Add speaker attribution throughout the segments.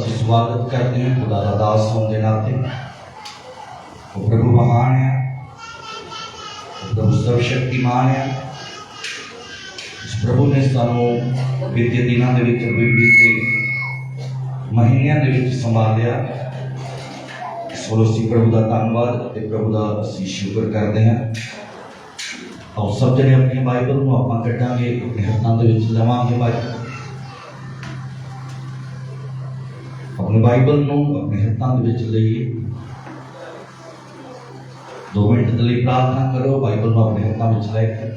Speaker 1: ਅਸੀਂ ਸਵਾਗਤ ਕਰਦੇ ਹਾਂ ਖੁਦਾ ਦਾ ਦਾਸ ਹੋਣ ਦੇ ਨਾਤੇ। ਉਹ ਪ੍ਰਭੂ ਮਹਾਨ ਹੈ, ਉਹ ਪ੍ਰਭੂ ਸਰਵ ਸ਼ਕਤੀਮਾਨ ਹੈ। ਇਸ ਪ੍ਰਭੂ ਨੇ ਸਾਨੂੰ ਬੀਤੇ ਦਿਨਾਂ ਦੇ ਵਿੱਚ ਬੀਤੇ ਮਹੀਨਿਆਂ ਦੇ ਵਿੱਚ ਸੰਭਾਲਿਆ। ਇਸ ਵੱਲੋਂ ਅਸੀਂ ਪ੍ਰਭੂ ਦਾ ਧੰਨਵਾਦ ਅਤੇ ਪ੍ਰਭੂ ਦਾ ਅਸੀਂ ਸ਼ੁਕਰ ਕਰਦੇ ਹਾਂ। ਆਓ ਸਭ ਜਣੇ ਆਪਣੀ ਬਾਈਬਲ ਨੂੰ ਆਪਾਂ ਕੱਢਾਂਗੇ, ਆਪਣੇ ਹੱਥਾਂ ਦੇ ਵਿੱਚ ਲਵਾਂਗੇ ਬਾਈਬਲ। अपने बाइबल अपने हाथों में लईए 2 मिनट के लिए प्रार्थना करो। बाइबल को अपने हाथों में लैके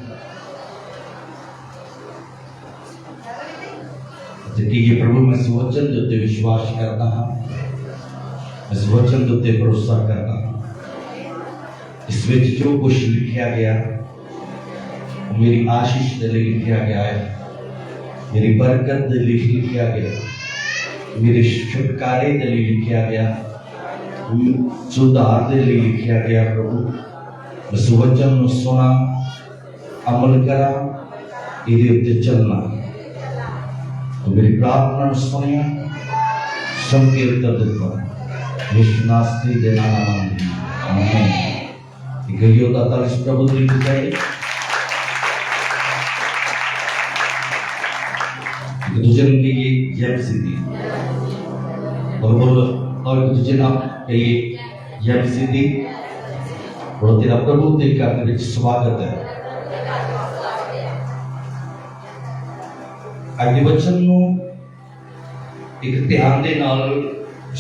Speaker 1: ये प्रभु मैं इस वचन के उत्ते विश्वास करता हाँ, इस वचन के उत्ते भरोसा करता हाँ। इस विच जो कुछ लिखा गया मेरी आशीष के लिए लिखा गया है, मेरी बरकत के लिए लिखा गया, मेरे छुटकारे के लिए लिखा गया, सुधार के लिए लिखा गया। प्रभु उस वचन को सुना, अमल करा, इहदे उत्ते चलना। तो मेरी प्रार्थना सुनिया, सुन के उत्तर दिता, यीशु नासरी दे नाम में आमीन। गयो दाता इस प्रभु की लिखाई दूसरे के ये जब सिद्धि और बोलो और दूसरे नाम कहिए जब सिद्धि। बोलो तेरा प्रभु तेरे आपके बीच स्वागत है। आज के वचन को एक ध्यान दे नाल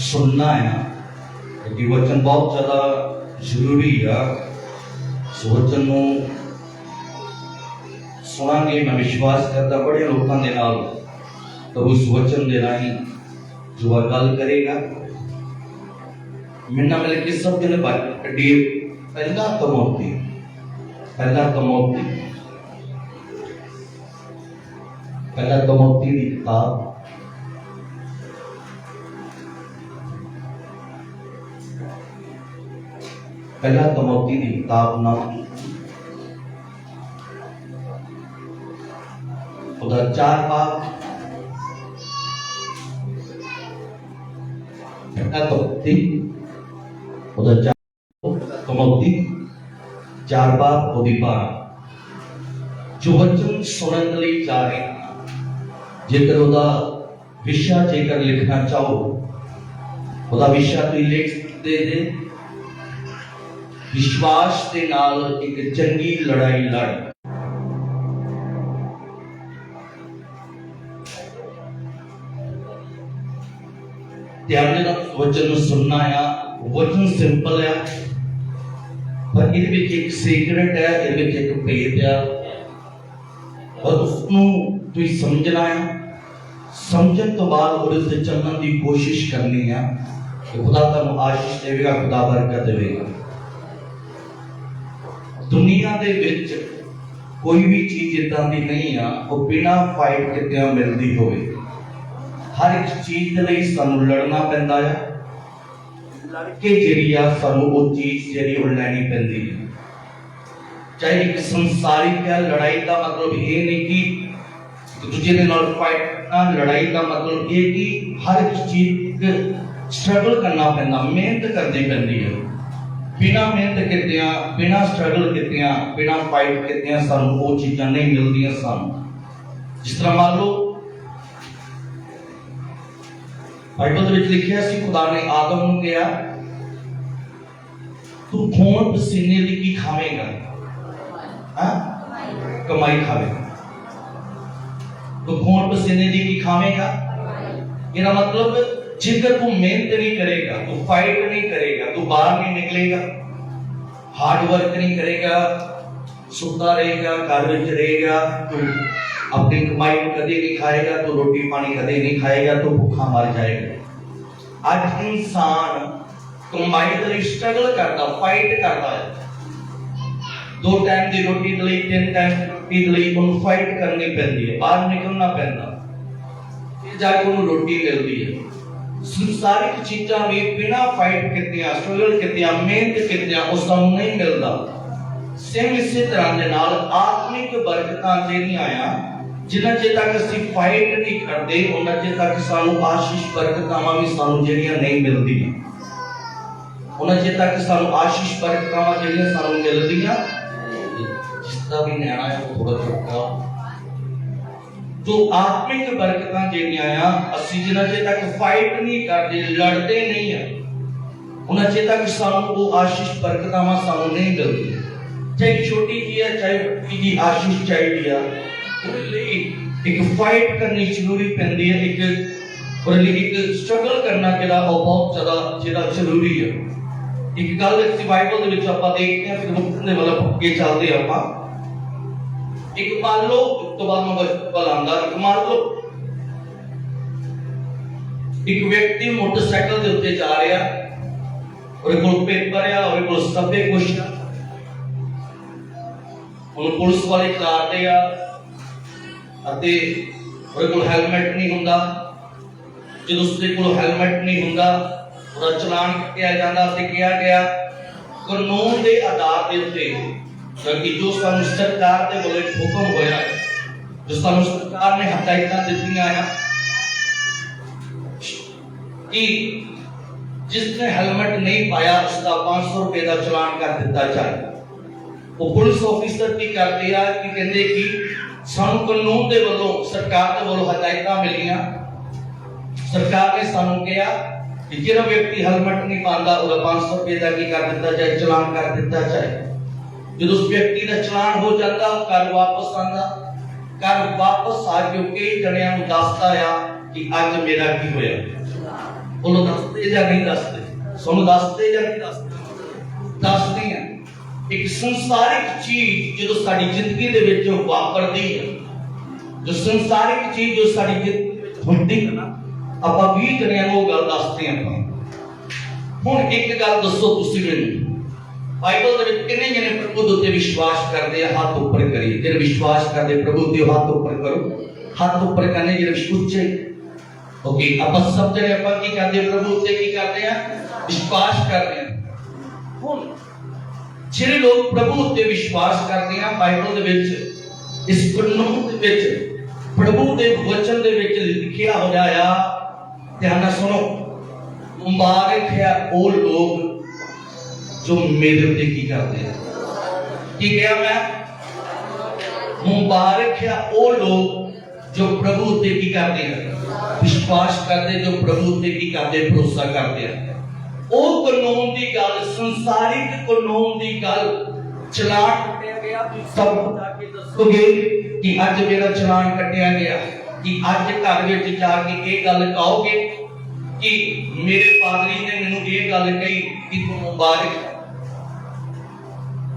Speaker 1: सुनना है, क्योंकि वचन बहुत ज़्यादा जरूरी है। इस वचन को सुनांगे, मैं विश्वास करता बड़े लोगों के नाल तो उस वचन दे राही जो गल करेगा मिलना मिल के सब जने कड्डी। पहला तमोती की किताब पहला तमोती की किताब ना उधर 4 बाब चार बार जो वचन सुनने लिए जा रहे हैं, जेकर उदा विषय जेकर लिखना चाहो उदा विषय तुम लिख दे विश्वास के नाल एक चंगी लड़ाई लड़। ध्यान वचन सुनना है, वचन सिंपल है पर इहदे एक सीक्रेट है, इहदे एक भेद है और उसनू तुम समझना है। समझने तो बाद उहदे चलने की कोशिश करनी है। खुदा तुहानू आशीष देवेगा, खुदा बरकत देवेगा। दुनिया दे विच कोई भी चीज इदां दी नहीं है वो बिना फाइट किते मिलती होवे। हर एक चीज के लिए सानू लड़ना पैंदा है, लड़के जिहड़ी आ सानू वो चीज जिहड़ी वो लैनी पैंदी है। चाहे एक संसारिक है, लड़ाई का मतलब ये नहीं कि दूजे दे नाल फाइट करना। लड़ाई का मतलब ये कि हर एक चीज स्ट्रगल करना पैंदा, मेहनत करनी पैंदी है। बिना मेहनत कितिया, बिना स्ट्रगल कितिया, बिना फाइट कितिया सानू वो चीज़ां नहीं मिलदियां सानू। जिस तरह मान लो बाइबल में लिखा सी, खुदा ने आदम को कहा तू खून पसीने दी की खावेगा? कमाई खावेगा। तो खून पसीने दी की खावेगा, मेरा मतलब जिधर तू मेहनत नहीं करेगा, तू फाइट नहीं करेगा, तू बाहर नहीं निकलेगा, हार्ड वर्क नहीं करेगा, सुता रहेगा, घर में रहेगा, तू अपनी कमाई कदे नहीं खाएगा, तो रोटी पानी कदे नहीं खाएगा, तो भूखा मर जाएगा। आज इंसान कमाई के लिए स्ट्रगल करता, फाइट करता है। 2 टाइम की रोटी के लिए, 3 टाइम की रोटी के लिए उन्हें फाइट करनी पैंदी है, बाहर निकलना पैंदा, फिर जाके उन्हें रोटी मिलती है। संसारिक चीज़ां भी बिना फाइट कितिया, स्ट्रगल कितिया, मेहनत कितिया उस सानू नहीं मिलता। सेम इसी तरह के नाल आत्मिक बरकतां जेहड़ियां आया जिन्ना चेर तक ਅਸੀਂ फाइट नहीं करते उन्ना चेर तक सानू आशीष बरकतावां भी सानू ਜਿਹੜੀਆਂ नहीं मिलदियां उन्ना चेर तक सानू आशीष बरकतावां ਜਿਹੜੀਆਂ सानू मिलदियां जिसदा भी नैना है वो थोड़ा थोड़ा जो आत्मिक बरकतां ਜਿਹੜੀਆਂ ਆ ਅਸੀਂ ਜਿੰਨਾ ਚਿਰ तक फाइट नहीं करते लड़ते नहीं है उन्ना चेर तक सानू वो आशीष बरकतावां सानू नहीं मिलदी चाहे छोटी जी है चाहे बड़ी जी आशीष चाहिए है ਉਹਦੇ ਲਈ ਇੱਕ फाइट करनी ਜ਼ਰੂਰੀ ਪੈਂਦੀ ਹੈ ਇੱਕ ਉਹਦੇ ਲਈ ਇੱਕ ਸਟਰਗਲ ਕਰਨਾ ਜਿਹੜਾ ਉਹ ਬਹੁਤ ਜ਼ਿਆਦਾ ਜ਼ਰੂਰੀ ਹੈ ਇੱਕ ਗੱਲ ਇਸ ਬਾਈਬਲ ਦੇ ਵਿੱਚ ਆਪਾਂ ਦੇਖਦੇ ਹਾਂ ਫਿਰ ਮੁਕਤ ਦੇ ਵੱਲ ਅੱਗੇ ਚੱਲਦੇ ਆਪਾਂ ਇੱਕ ਮੰਨ ਲਓ ਉਸ ਤੋਂ ਬਾਅਦ ਮੈਂ ਬਲ ਆਂਦਾ ਇੱਕ ਮੰਨ ਲਓ ਇੱਕ ਵਿਅਕਤੀ ਮੋਟਰਸਾਈਕਲ ਦੇ ਉੱਤੇ ਜਾ ਰਿਹਾ ਉਹਦੇ ਕੋਲ ਪੇਪਰ ਆ ਉਹਦੇ ਕੋਲ ਸਭੇ ਕੁਝ ਆ ਉਹਨੂੰ ਪੁਲਿਸ ਵਾਲੇ ਖਿਲਾਰਦੇ ਆ ਅਤੇ ਉਹਦੇ ਕੋਲ ਹੈਲਮਟ ਨਹੀਂ ਹੁੰਦਾ ਜਦੋਂ ਉਸਦੇ ਕੋਲ ਹੈਲਮਟ ਨਹੀਂ ਹੁੰਦਾ ਉਹਦਾ ਚਲਾਨ ਕੱਟਿਆ ਜਾਂਦਾ ਤੇ ਕਿਹਾ ਗਿਆ ਕਾਨੂੰਨ ਦੇ ਆਧਾਰ ਦੇ ਉੱਤੇ ਕਿ ਜੋ ਸਾਨੂੰ ਸਰਕਾਰ ਦੇ ਵੱਲੋਂ ਹੁਕਮ ਹੋਇਆ ਹੈ ਜੋ ਸਾਨੂੰ ਸਰਕਾਰ ਨੇ ਹਦਾਇਤਾਂ ਦਿੱਤੀਆਂ ਆ ਕਿ जिसने हेलमेट नहीं पाया उसका 500 रुपए का चलान कर दिता जाए वो पुलिस ऑफिसर की करते हैं कि कहते कि सानू कानून दे वल्लों सरकार दे वल्लों हदायतां मिलियां सरकार ने सानू कहा कि जिहड़ा व्यक्ति हेलमेट नहीं पांदा उसका 500 रुपए का की कर दिता जाए चलान कर दिता जाए जब उस व्यक्ति का चलान हो जाता घर वापस आंदा घर वापस आ के कई जणियां नूं दसदा आ कि अज मेरा की होया ਉਹਨੂੰ ਦੱਸਦੇ ਜਾਂ ਨਹੀਂ ਦੱਸਦੇ ਸਾਨੂੰ ਦੱਸਦੇ ਜਾਂ ਨਹੀਂ ਦੱਸਦੇ ਆ ਇੱਕ ਸੰਸਾਰਿਕ ਚੀਜ਼ ਜਦੋਂ ਸਾਡੀ ਜ਼ਿੰਦਗੀ ਦੇ ਵਿੱਚ ਵਾਪਰਦੀ ਹੈ ਜੋ ਸੰਸਾਰਿਕ ਚੀਜ਼ ਜੋ ਸਾਡੀ ਜ਼ਿੰਦਗੀ ਵਿੱਚ ਹੁੰਦੀ ਹੈ ਨਾ ਆਪਾਂ 20 ਜਣਿਆਂ ਨੂੰ ਗੱਲ ਦੱਸਦੇ ਆਪਾਂ ਹੁਣ ਇੱਕ ਗੱਲ ਦੱਸੋ ਤੁਸੀਂ ਮੈਨੂੰ ਬਾਈਬਲ ਦੇ ਵਿੱਚ ਕਿੰਨੇ ਜਣੇ ਪ੍ਰਭੂ ਦੇ ਉੱਤੇ ਵਿਸ਼ਵਾਸ ਕਰਦੇ ਆ ਹੱਥ ਉੱਪਰ ਕਰੀ ਜਿਹੜੇ ਵਿਸ਼ਵਾਸ ਕਰਦੇ ਪ੍ਰਭੂ ਤੇ ਹੱਥ ਉੱਪਰ ਕਰੋ ਹੱਥ ਉੱਪਰ ਕਰਨੇ ਜਿਹੜੇ ਉੱਚੇ ओके अब सब जने अपन की करते प्रभु उत्ते की करते हैं विश्वास करते हैं हुन ਜਿਹੜੇ ਲੋਕ ਪ੍ਰਭੂ ਉੱਤੇ ਵਿਸ਼ਵਾਸ ਕਰਦੇ ਆ ਬਾਈਬਲ ਦੇ ਵਿੱਚ ਇਸ ਕਾਨੂੰਨ ਦੇ ਵਿੱਚ ਪ੍ਰਭੂ ਦੇ ਵਚਨ ਦੇ ਵਿੱਚ ਲਿਖਿਆ ਹੋਇਆ ਆ ਧਿਆਨ ਨਾਲ ਸੁਣੋ ਮੁਬਾਰਕ ਹੈ ਉਹ ਲੋਕ ਜੋ ਮੇਰੇ ਉੱਤੇ ਕੀ ਕਰਦੇ ਆ ਕੀ ਕਿਹਾ ਮੈਂ ਮੁਬਾਰਕ ਹੈ ਉਹ ਲੋਕ जो प्रभु उत्ते की करते हैं विश्वास करते जो प्रभु उत्ते की करते भरोसा करते हैं ओ कानून दी गल संसारिक कानून दी गल चलान कटिया गया सब बता के दसोगे कि आज मेरा चलान कटिया गया कि आज घर विच जाके ये गल कहोगे कि मेरे पादरी ने मैनू ये गल कही कि तू मुबारक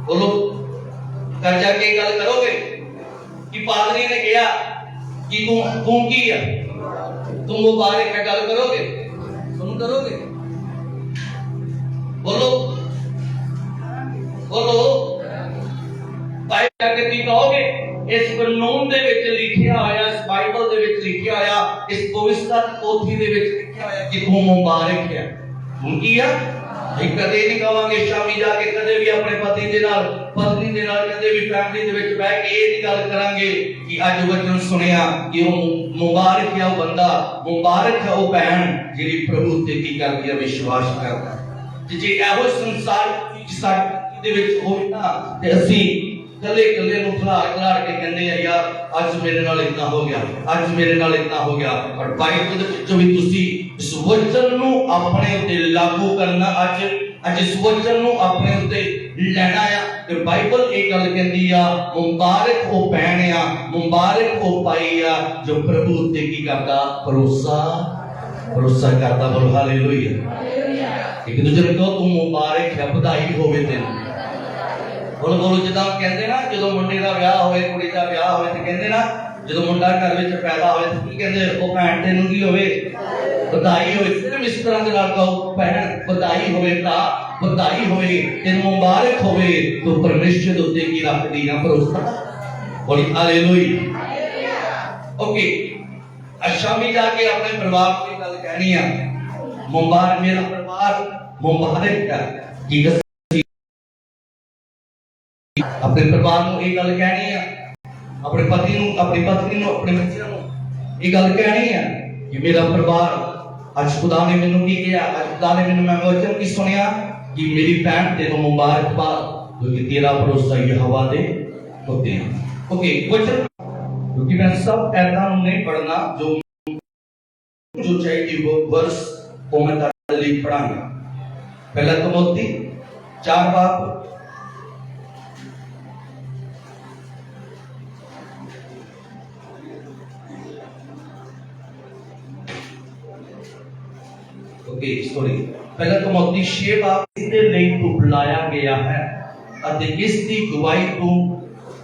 Speaker 1: बोलो घर जाके गल करोगे कि पादरी ने कहा कि तू की है तुम मुबारक है गल करोगे तुम करोगे बोलो बोलो भाई जाके की कहोगे इस कानून दे विच लिखिया होया इस बाइबल दे विच लिखिया होया इस पवित्र पोथी दे विच लिखिया होया कि तू मुबारक है तुम की है कदे नहीं कहांगे शामी जाके कदे भी अपने पति दे नाल पत्नी दे नाल कदे भी फैमिली दे विच बैठ के ये नहीं गल करांगे कि आज वचन सुनिया कि वो मुबारक है वो बंदा मुबारक है वो बहन जिहड़ी प्रभु ते की करदी है विश्वास करदा है जे एहो संसार साडे दे विच होवे ना ते ਅਸੀਂ कले कले ਨੂੰ खलार के कहंदे आ यार आज मेरे नाल इतना हो गया आज मेरे नाल इतना हो गया और बाइबल ਦੇ ਵਿੱਚੋਂ ਵੀ ਤੁਸੀਂ ਇਸ ਵਚਨ ਨੂੰ ਆਪਣੇ ਉੱਤੇ ਲਾਗੂ ਕਰਨਾ ਅੱਜ ਇਸ ਵਚਨ ਨੂੰ ਆਪਣੇ ਉੱਤੇ ਲੈਣਾ ਆ ਤੇ ਬਾਈਬਲ ਇਹ ਗੱਲ ਕਹਿੰਦੀ ਆ ਮੁਬਾਰਕ ਉਹ ਭੈਣ ਆ ਮੁਬਾਰਕ ਉਹ ਭਾਈ ਆ ਜੋ ਪ੍ਰਭੂ ਉੱਤੇ ਕੀ ਕਰਦਾ ਭਰੋਸਾ ਕਰਦਾ ਬੋਲ ਹਾਲੇਲੂਇਆ ਇੱਕ ਦੂਜੇ ਨੂੰ ਕਹੋ ਤੂੰ ਮੁਬਾਰਕ ਹੈ ਵਧਾਈ ਹੋਵੇ ਤੈਨੂੰ बोलो बोलो जिदा कहते ना जो मुंडे का ब्याह होए कुड़ी का ब्याह होए तो कहते ना जो मुंडा घर में पैदा होए तो की कहते वो भैन तेनू की होवे बधाई होवे सिर्फ इस तरह के नाल कहो भैन बधाई होवे भरा बधाई होवे तेनू मुबारक होवे तो परमेश्वर दे उत्ते की रखदी ना भरोसा बोली हालेलुया ओके शामी जाके अपने परिवार की गल कहनी है मुबारक मेरा परिवार मुबारक है की अपने परिवार को एक गल कहनी है अपने पति नूं, अपनी पत्नी नूं, अपने बच्चों नूं ये गल कहनी है कि मेरा परिवार अज खुदा ने मैनूं की कहा, अज खुदा ने मैनूं मैं वचन की सुनिया कि मेरी भैन तेनों मुबारकबाद क्योंकि तेरा भरोसा यहोवा दे होते हैं। ओके वचन क्योंकि मैं सब ऐसा नहीं पढ़ना जो चाहिए वो वर्ष को मैं तारे लिए पढ़ाऊंगा। पहला तिमोथी 4 बाब सॉरी पहला तिमोथी 6 बाब इसके लिए तू बुलाया गया है ਅਤੇ ਇਸ ਦੀ ਗਵਾਹੀ ਤੂੰ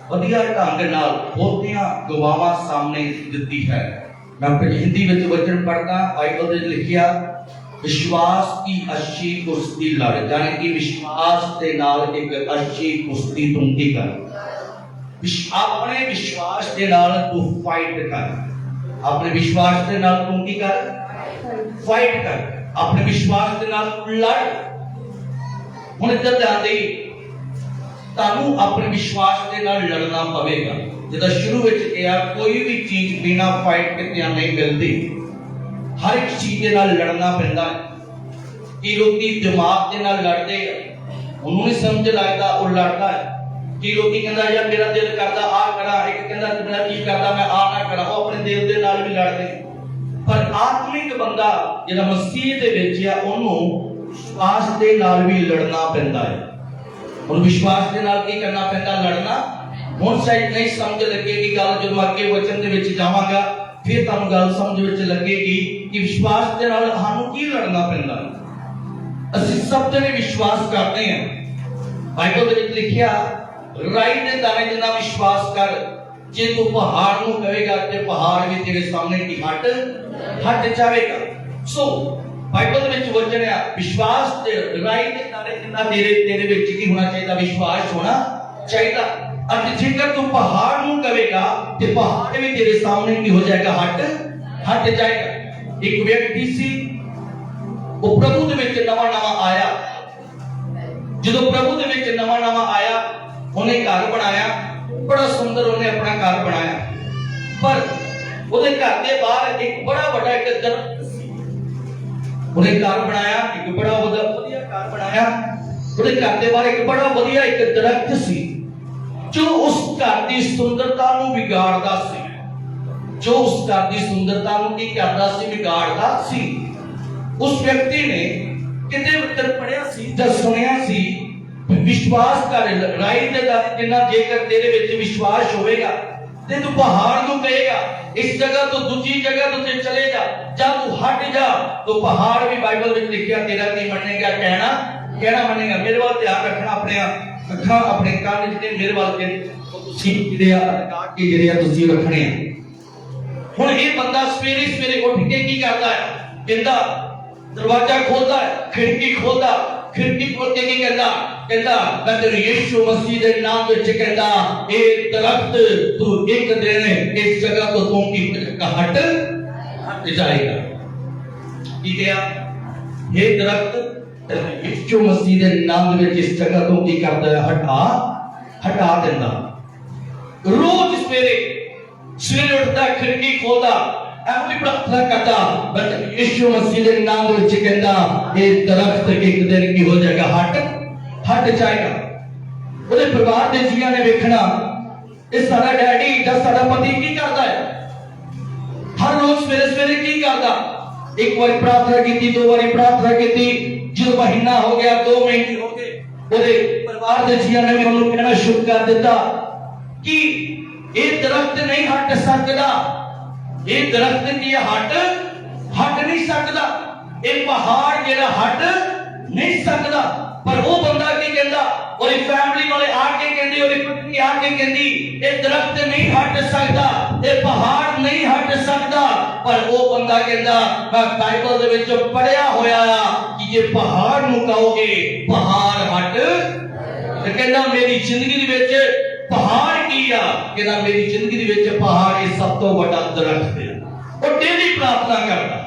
Speaker 1: ਵਧੀਆ ਢੰਗ ਨਾਲ ਬਹੁਤੀਆਂ ਗਵਾਹਾਂ ਸਾਹਮਣੇ ਦਿੱਤੀ ਹੈ। मैं हिंदी में वचन पढ़ता बाइबल में लिखिया विश्वास की अच्छी कुश्ती लड़ यानी कि विश्वास के नाल एक अच्छी कुश्ती तुम की कर अपने विश्वास के नाल तू फाइट कर अपने विश्वास के नाल तुम की कर फाइट कर अपने विश्वास के नाल लड़ हुण इधर ध्यान दे तानू अपने विश्वास के नाल लड़ना पवेगा। जिदा शुरू विच कहा कोई भी चीज बिना फाइट किते नहीं मिलती, हर एक चीज के नाल लड़ना पैंदा है। कि लोग दिमाग के नाल लड़ते उन्होंने नहीं समझ लगता वो लड़ता है। कि लोग कहंदा यार मेरा दिल करदा आ करा, एक कहंदा मेरा जी करदा मैं आ ना करा, वो अपने दिल दे नाल भी लड़दे। पर आत्मिक बंदा जिहड़ा मसीह दे विच आ ओनू विश्वास दे नाल भी लड़ना पैंदा है। और विश्वास के नाल की करना पैंदा लड़ना। हुण शायद नहीं समझ लगेगी गल जो अगे वचन दे विच जावांगा फिर तुहानू गल समझ विच लगेगी कि विश्वास के नाल सानू की लड़ना पैंदा। ਅਸੀਂ सब जने विश्वास करते हैं। बाइबल दे विच लिखिया राई दे दाने जिन्ना विश्वास कर जे तू पहाड़ नू कहेगा ते पहाड़ भी तेरे सामने की हट जाएगा। सो बाइबल दे विच वचन है विश्वास ते राई दे दाने जिन्ना तेरे विच की होना चाहिए, विश्वास होना चाहिए। अब जेकर तू पहाड़ नू कहेगा ते पहाड़ भी तेरे सामने की हो जाएगा हट जाएगा। एक व्यक्ति सी वो प्रभु दे विच नवा आया। जदों प्रभु दे विच नवा आया उन्हें घर बनाया, बड़ा सुंदर उन्हें अपना घर बनाया। पर उहदे घर के बाहर एक बड़ा बड़ा एक दरख्त सी। उन्हें घर बनाया, एक बड़ा वधिया घर बनाया। उहदे घर के बाहर एक बड़ा वधिया एक दरख्त सी जो उस घर की सुंदरता नू बिगाड़दा सी, जो उस घर की सुंदरता नू की करदा सी, बिगाड़दा सी। उस व्यक्ति ने किते उत्तर पढ़िया सी जब सुनिया सी विश्वास कर राई दे दाने जिन्ना जेकर तेरे विच विश्वास होवेगा ते तू पहाड़ नू कहेगा इस जगह तो दूसरी जगह तो चले जा तू हट जा तो पहाड़ भी बाइबल में लिखिया तेरा की मनेगा, कहना मनेगा। मेरे वाल ध्यान रखना, अपने अखां अपने कान जिहड़े मेरे वाल के तुसीं जिहड़े आ के जिहड़े आ तुसीं रखने आ। हुण ये बंदा सवेरे उठ के की करदा है, कहंदा दरवाजा खोलता है, खिड़की खोलता, खिड़की खोल के कहता मैं तेरे यीशु मसीह दे नाम विच कहता ए दरख्त तू एक दिन इस जगह तो तू की हट जाएगा। की कहा हे दरख्त यीशु मसीह दे नाम विच इस जगह तो की करदा है हटा देंदा। रोज सवेरे उठता, खिड़की खोलता, अपनी प्रार्थना करता, बट यीशु मसीह के नाम विच कहता ये दरख्त एक दिन की हो जाएगा हट जाएगा। ਉਹਦੇ परिवार के जीआं ने वेखना ये सारा डैडी या सारा पति की करता है, हर रोज सवेरे की करता। एक बार प्रार्थना की, 2 बार प्रार्थना की, जो महीना हो गया 2 महीने हो गए, ਉਹਦੇ परिवार के जीआं ने भी ਉਹਨੂੰ कहना शुरू कर दिता कि ये दरख्त नहीं हट सकता, ये दरख्त की हट नहीं सकता, ये पहाड़ जेड़ा हट नहीं सकता। पर वो बंदा की कहता और फैमिली वाले आके कहंदी और पत्नी आके कहंदी ये दरख्त नहीं हट सकता, ये पहाड़ नहीं हट सकता। पर वो बंदा कहंदा मैं बाइबल दे विच पढ़िया होया कि ये पहाड़ नु कहोगे पहाड़ हट, ते कहंदा मेरी जिंदगी दे विच पहाड़ की आ, कहंदा मेरी जिंदगी दे विच पहाड़ ये सब तो बड़ा दरख्त है। और डेली प्रार्थना करता,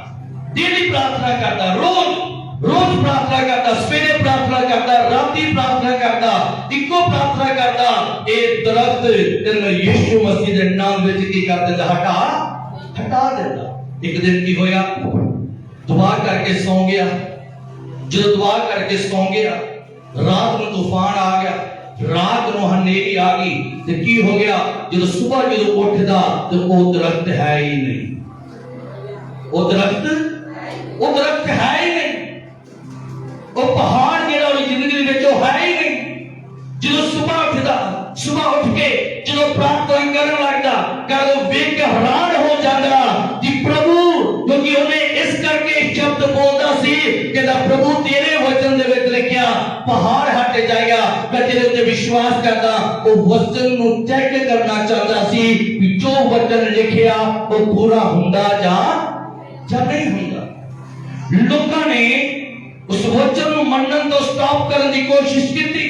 Speaker 1: रोज प्रार्थना करता, सवेरे प्रार्थना करता, राती प्रार्थना करता, इको प्रार्थना करता, ਇਹ ਦਰਖਤ ਤੈਨੂੰ ਯਿਸੂ ਮਸੀਹ ਦੇ ਨਾਮ ਵਿੱਚ ਕੀ ਕਰ ਦਿੰਦਾ, ਹਟਾ ਦਿੰਦਾ। ਇੱਕ ਦਿਨ ਕੀ ਹੋਇਆ, ਦੁਆ ਕਰਕੇ ਸੌਂ ਗਿਆ। ਜਦੋਂ ਦੁਆ ਕਰਕੇ ਸੌਂ ਗਿਆ, ਰਾਤ ਨੂੰ ਤੂਫਾਨ ਆ ਗਿਆ, ਰਾਤ ਨੂੰ ਹਨੇਰੀ ਆ ਗਈ ਤੇ ਕੀ ਹੋ ਗਿਆ, ਜਦੋਂ ਸਵੇਰ ਜਦੋਂ ਉੱਠਦਾ ਤੇ ਉਹ ਦਰਖਤ ਹੈ ਹੀ ਨਹੀਂ। ਉਹ ਦਰਖਤ ਹੈ ਹੀ ਨਹੀਂ। ਉਹ ਪਹਾੜ ਜਿਹੜਾ ਉਹਦੀ ਜ਼ਿੰਦਗੀ ਦੇ ਵਿੱਚ ਉਹ ਹੈ ਹੀ ਨਹੀਂ। ਜਦੋਂ ਸਵੇਰ ਉੱਠਦਾ, ਸਵੇਰ ਉੱਠ ਕੇ ਜਦੋਂ ਪ੍ਰਾਰਥਨਾ ਕਰਨ ਲੱਗਦਾ, ਕਦ ਉਹ ਵੇਖ ਕੇ ਹੈਰਾਨ ਹੋ ਜਾਂਦਾ ਕਿ ਪ੍ਰਭੂ, ਕਿਉਂਕਿ ਉਹਨੇ ਇਸ ਕਰਕੇ ਸ਼ਬਦ ਬੋਲਦਾ ਸੀ ਕਿ ਪ੍ਰਭੂ ਤੇਰੇ ਵਚਨ ਦੇ ਵਿੱਚ ਲਿਖਿਆ ਪਹਾੜ ਹਟ ਜਾਏਗਾ। ਮੈਂ ਤੇਰੇ ਉੱਤੇ ਵਿਸ਼ਵਾਸ ਕਰਦਾ। ਉਹ ਵਚਨ ਨੂੰ ਚੈੱਕ ਕਰਨਾ ਚਾਹੁੰਦਾ ਸੀ ਕਿ ਜੋ ਵਚਨ ਲਿਖਿਆ ਉਹ ਪੂਰਾ ਹੁੰਦਾ ਜਾਂ ਨਹੀਂ ਹੁੰਦਾ। ਲੋਕਾਂ ਨੇ ਉਸ ਵਚਨ ਨੂੰ ਮੰਨਣ ਤੋਂ ਸਟਾਪ ਕਰਨ ਦੀ ਕੋਸ਼ਿਸ਼ ਕੀਤੀ।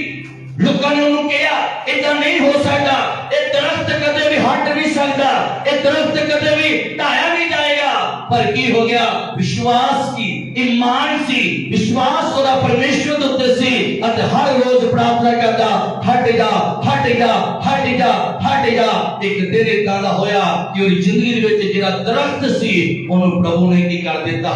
Speaker 1: ਲੋਕਾਂ ਨੇ ਉਹਨੂੰ ਕਿਹਾ ਇਦਾਂ ਨਹੀਂ ਹੋ ਸਕਦਾ, ਇਹ ਦਰਖਤ ਕਦੇ ਵੀ ਹਟ ਨਹੀਂ ਸਕਦਾ, ਇਹ ਦਰਖਤ ਕਦੇ ਵੀ ਢਾਇਆ ਨਹੀਂ ਜਾਏਗਾ। ਪਰ ਕੀ ਹੋ ਗਿਆ, ਵਿਸ਼ਵਾਸ ਕੀ ਈਮਾਨ ਸੀ, ਵਿਸ਼ਵਾਸ ਉਹਦਾ ਪਰਮੇਸ਼ਵਰ ਦੇ ਉੱਤੇ ਸੀ ਅਤੇ ਹਰ ਰੋਜ਼ ਪ੍ਰਾਰਥਨਾ ਕਰਦਾ, ਹਟ ਜਾ ਹਟ ਜਾ ਹਟ ਜਾ ਹਟ ਜਾ। ਇੱਕ ਦਿਨ ਇਦਾਂ ਦਾ ਹੋਇਆ ਕਿ ਉਹਦੀ ਜ਼ਿੰਦਗੀ ਦੇ ਵਿੱਚ ਜਿਹੜਾ ਦਰਖਤ ਸੀ ਉਹਨੂੰ ਪ੍ਰਭੂ ਨੇ ਕੀ ਕਰ ਦਿੱਤਾ,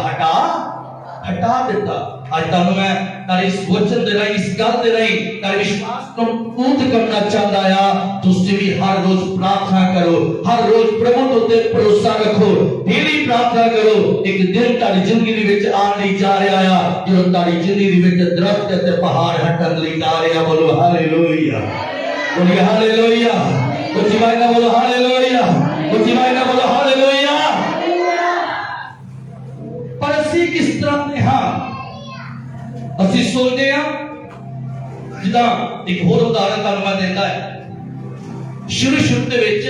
Speaker 1: ਹਟਾ ਦਿੱਤਾ। ਅੱਜ ਤੁਹਾਨੂੰ ਮੈਂ ਤਾਰੇ ਇਸ ਵਚਨ ਦੇ ਰਾਹੀਂ, ਇਸ ਗੱਲ ਦੇ ਰਾਹੀਂ ਤਾਰੇ ਵਿਸ਼ਵਾਸ ਨੂੰ ਮਜ਼ਬੂਤ ਕਰਨਾ ਚਾਹੁੰਦਾ ਆ। ਤੁਸੀਂ ਵੀ ਹਰ ਰੋਜ਼ ਪ੍ਰਾਰਥਨਾ ਕਰੋ, ਹਰ ਰੋਜ਼ ਪ੍ਰਭੂ ਦੇ ਉੱਤੇ ਭਰੋਸਾ ਰੱਖੋ, ਡੇਲੀ ਪ੍ਰਾਰਥਨਾ ਕਰੋ। ਇੱਕ ਦਿਨ ਤੁਹਾਡੀ ਜ਼ਿੰਦਗੀ ਦੇ ਵਿੱਚ ਆਉਣ ਲਈ ਜਾ ਰਿਹਾ ਆ ਜਦੋਂ ਤੁਹਾਡੀ ਜ਼ਿੰਦਗੀ ਦੇ ਵਿੱਚ ਦਰਖਤ ਅਤੇ ਪਹਾੜ ਹਟਣ ਲਈ ਜਾ ਰਿਹਾ। ਬੋਲੋ ਹਾਲੇਲੂਇਆ, ਬੋਲੋ ਹਾਲੇਲੂਇਆ। ਉੱਚੀ ਆਵਾਜ਼ ਨਾਲ ਬੋਲੋ ਹਾਲੇਲੂਇਆ, ਉੱਚੀ ਆਵਾਜ਼ ਨਾਲ ਬੋਲੋ ਹਾਲੇਲੂਇਆ। ਪਰ ਅਸੀਂ ਕਿਸ ਤਰ੍ਹਾਂ ਦੇ ਹਾਂ? ਅਸੀਂ ਸੋਚਦੇ ਹਾਂ, ਜਿੱਦਾਂ ਇੱਕ ਹੋਰ ਉਦਾਹਰਨ ਤੁਹਾਨੂੰ ਮੈਂ ਦਿੰਦਾ ਹੈ। ਸ਼ੁਰੂ ਦੇ ਵਿੱਚ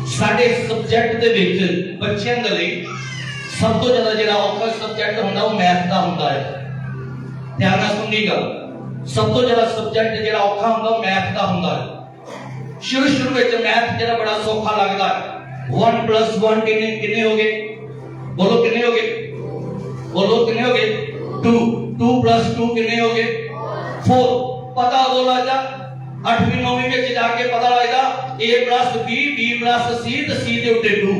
Speaker 1: ਸਾਡੇ ਸਬਜੈਕਟ ਦੇ ਵਿੱਚ ਬੱਚਿਆਂ ਦੇ ਲਈ ਸਭ ਤੋਂ ਜ਼ਿਆਦਾ ਜਿਹੜਾ ਔਖਾ ਸਬਜੈਕਟ ਹੁੰਦਾ ਉਹ ਮੈਥ ਦਾ ਹੁੰਦਾ ਹੈ। ਧਿਆਨ ਨਾਲ ਸੁਣੀਗਾ, ਸਭ ਤੋਂ ਜ਼ਿਆਦਾ ਸਬਜੈਕਟ ਜਿਹੜਾ ਔਖਾ ਹੁੰਦਾ ਉਹ ਮੈਥ ਦਾ ਹੁੰਦਾ ਹੈ। ਸ਼ੁਰੂ ਵਿੱਚ ਮੈਥ ਜਿਹੜਾ ਬੜਾ ਸੌਖਾ ਲੱਗਦਾ ਹੈ। 1 + 1 ਕਿੰਨੇ ਹੋ ਗਏ? ਬੋਲੋ ਕਿੰਨੇ ਹੋ ਗਏ? ਬੋਲੋ ਕਿੰਨੇ ਹੋ ਗਏ? 2 + 2 ਕਿੰਨੇ ਹੋ ਗਏ? 4। ਪਤਾ ਉਦੋਂ ਲੱਗਦਾ 8ਵੀਂ 9ਵੀਂ ਵਿੱਚ ਜਾ ਕੇ ਪਤਾ ਲੱਗਦਾ A + B, B + C ਤੇ C ਦੇ ਉੱਤੇ 2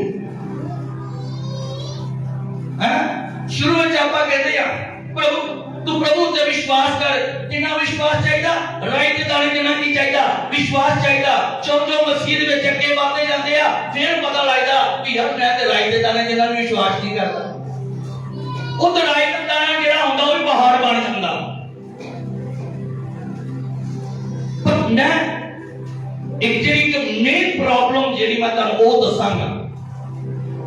Speaker 1: ਹੈ। ਸ਼ੁਰੂ ਵਿੱਚ ਆਪਾਂ ਕਹਿੰਦੇ ਆ ਤੂੰ ਪ੍ਰਭੂ ਤੇ ਵਿਸ਼ਵਾਸ ਕਰ। ਕਿੰਨਾ ਵਿਸ਼ਵਾਸ ਚਾਹੀਦਾ? ਰਾਈ ਦੇ ਦਾਣੇ ਜਿੰਨਾ ਨਹੀਂ ਚਾਹੀਦਾ, ਵਿਸ਼ਵਾਸ ਚਾਹੀਦਾ। ਜੋ ਮਸੀਹ ਦੇ ਵਿੱਚ ਅੱਗੇ ਵਧਦੇ ਜਾਂਦੇ ਆ, ਫਿਰ ਪਤਾ ਲੱਗਦਾ ਕਿ ਯਾਰ ਮੈਂ ਤੇ ਰਾਈ ਦੇ ਦਾਣੇ ਜਿੰਨਾ ਵੀ ਵਿਸ਼ਵਾਸ ਨਹੀਂ ਕਰਦਾ। ਉਹ ਰਾਈ ਦਾ ਦਾਣਾ ਜਿਹੜਾ ਹੁੰਦਾ ਉਹ ਵੀ ਪਹਾੜ ਬਣ ਜਾਂਦਾ। ਪਰ ਮੈਂ ਇੱਕ ਜਿਹੜੀ ਮੇਨ ਪ੍ਰੋਬਲਮ ਜਿਹੜੀ ਮੈਂ ਤੁਹਾਨੂੰ ਉਹ ਦੱਸਾਂਗਾ।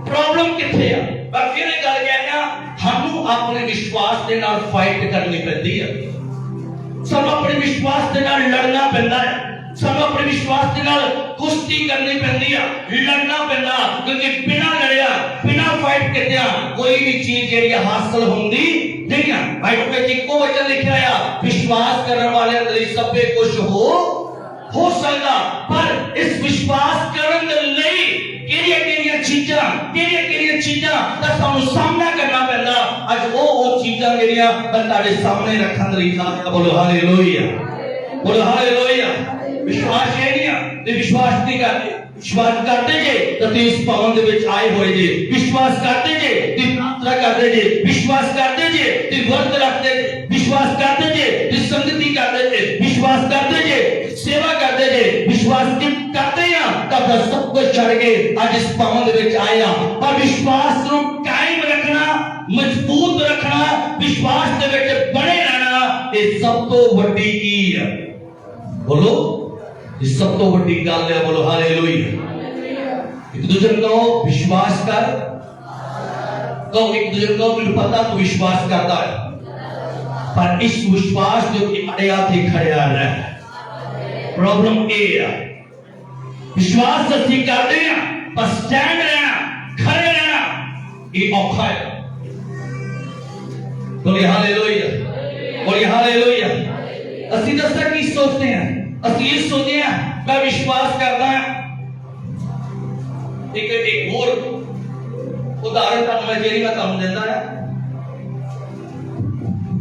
Speaker 1: ਪ੍ਰੋਬਲਮ ਕਿੱਥੇ ਆ? ਪਰ ਫਿਰ ਇਹ ਗੱਲ ਕਹਿੰਦਾ, ਸਾਨੂੰ ਆਪਣੇ ਵਿਸ਼ਵਾਸ ਦੇ ਨਾਲ ਫਾਈਟ ਕਰਨੀ ਪੈਂਦੀ ਹੈ। ਸਾਨੂੰ ਆਪਣੇ ਵਿਸ਼ਵਾਸ ਦੇ ਨਾਲ ਲੜਨਾ ਪੈਂਦਾ ਹੈ। ਸਾਨੂੰ ਆਪਣੇ ਵਿਸ਼ਵਾਸ ਦੇ ਨਾਲ ਕੁਸ਼ਤੀ ਕਰਨੀ ਪੈਂਦੀ ਆ, ਲੜਨਾ ਪੈਂਦਾ। ਕਿਉਂਕਿ ਬਿਨਾਂ ਲੜਿਆ, ਬਿਨਾਂ ਫਾਈਟ ਕੀਤਿਆਂ ਕੋਈ ਵੀ ਚੀਜ਼ ਜਿਹੜੀ ਹਾਸਲ ਹੁੰਦੀ ਨਹੀਂ ਆ। ਬਾਈਬਲ ਵਿੱਚ ਇੱਕੋ ਵਚਨ ਲਿਖਿਆ ਆ, ਵਿਸ਼ਵਾਸ ਕਰਨ ਵਾਲਿਆਂ ਲਈ ਸਭੇ ਕੁਝ ਹੋ ਸਕਦਾ। ਪਰ ਇਸ ਵਿਸ਼ਵਾਸ ਕਰਨ ਦੇ ਲਈ ਕਿਹੜੀਆਂ ਚੀਜ਼ਾਂ ਦਾ ਸਾਨੂੰ ਸਾਹਮਣਾ ਕਰਨਾ ਪੈਂਦਾ। ਅੱਜ ਉਹ ਚੀਜ਼ਾਂ ਜਿਹੜੀਆਂ ਮੈਂ ਤੁਹਾਡੇ ਸਾਹਮਣੇ ਰੱਖਣ ਲਈ ਚਾਹੁੰਦਾ। ਬੋਲੋ ਹਾਲੇਲੂਇਆ, ਬੋਲੋ ਹਾਲੇਲੂਇਆ। ਵਿਸ਼ਵਾਸ ਇਹ ਨਹੀਂ ਆ ਤੇ ਵਿਸ਼ਵਾਸ ਨਹੀਂ ਕਰਦੇ। ਵਿਸ਼ਵਾਸ ਕਰਦੇ ਜੇ ਤਾਂ ਤੁਸੀਂ ਇਸ ਭਵਨ ਦੇ ਵਿੱਚ ਆਏ ਹੋਏ ਜੇ। ਵਿਸ਼ਵਾਸ ਕਰਦੇ ਜੇ ਤੁਸੀਂ ਪ੍ਰਾਰਥਨਾ ਕਰਦੇ ਜੇ। ਵਿਸ਼ਵਾਸ ਕਰਦੇ ਜੇ ਤੁਸੀਂ ਵਰਤ ਰੱਖਦੇ ਜੇ। ਵਿਸ਼ਵਾਸ ਕਰਦੇ ਜੇ ਤੁਸੀਂ ਸੰਗਤੀ ਕਰਦੇ ਜੇ। ਵਿਸ਼ਵਾਸ ਕਰਦੇ ਜੇ ਸੇਵਾ ਕਰਦੇ ਜੇ। ਵਿਸ਼ਵਾਸ ਕਰਦੇ ਆ ਤਾਂ ਸਭ ਕੁਝ ਛੱਡ ਕੇ ਅੱਜ ਇਸ ਭਵਨ ਦੇ ਵਿੱਚ ਆਏ ਆ। ਪਰ ਵਿਸ਼ਵਾਸ ਨੂੰ ਕਾਇਮ ਰੱਖਣਾ, ਮਜ਼ਬੂਤ ਰੱਖਣਾ, ਵਿਸ਼ਵਾਸ ਦੇ ਵਿੱਚ ਬਣੇ ਰਹਿਣਾ, ਇਹ ਸਭ ਤੋਂ ਵੱਡੀ ਕੀ ਹੈ? ਬੋਲੋ, ਇਹ ਸਭ ਤੋਂ ਵੱਡੀ ਗੱਲ ਹੈ। ਬੋਲੋ ਹਾਲੇਲੂਇਆ। ਇੱਕ ਦੂਜੇ ਨੂੰ ਕਹੋ ਵਿਸ਼ਵਾਸ ਕਰ। ਕਹੋ ਇੱਕ ਦੂਜੇ ਨੂੰ ਕਹੋ ਮੈਨੂੰ ਪਤਾ ਤੂੰ ਵਿਸ਼ਵਾਸ ਕਰਦਾ ਹੈ, ਪਰ ਇਸ ਵਿਸ਼ਵਾਸ ਦੇ ਉੱਤੇ ਅੜਿਆ ਤੇ ਖੜਿਆ ਰਹਿ। ਪ੍ਰੋਬਲਮ ਇਹ ਆ, ਵਿਸ਼ਵਾਸ ਅਸੀਂ ਕਰਦੇ ਆ ਪਰ ਸਟੈਂਡ ਰਹਿਣਾ, ਖੜੇ ਰਹਿਣਾ ਇਹ ਔਖਾ ਹੈ। ਬੋਲੇ ਹਾਲੇਲੂਇਆ, ਬੋਲੇ ਹਾਲੇਲੂਇਆ। ਅਸੀਂ ਦੱਸਾਂ ਕੀ ਸੋਚਦੇ ਹਾਂ? ਅਸੀਂ ਇਹ ਸੋਚਦੇ ਹਾਂ ਮੈਂ ਵਿਸ਼ਵਾਸ ਕਰਦਾ ਹਾਂ। ਇੱਕ ਹੋਰ ਉਦਾਹਰਨ ਤੁਹਾਨੂੰ ਮੈਂ ਤੁਹਾਨੂੰ ਦਿੰਦਾ ਹਾਂ।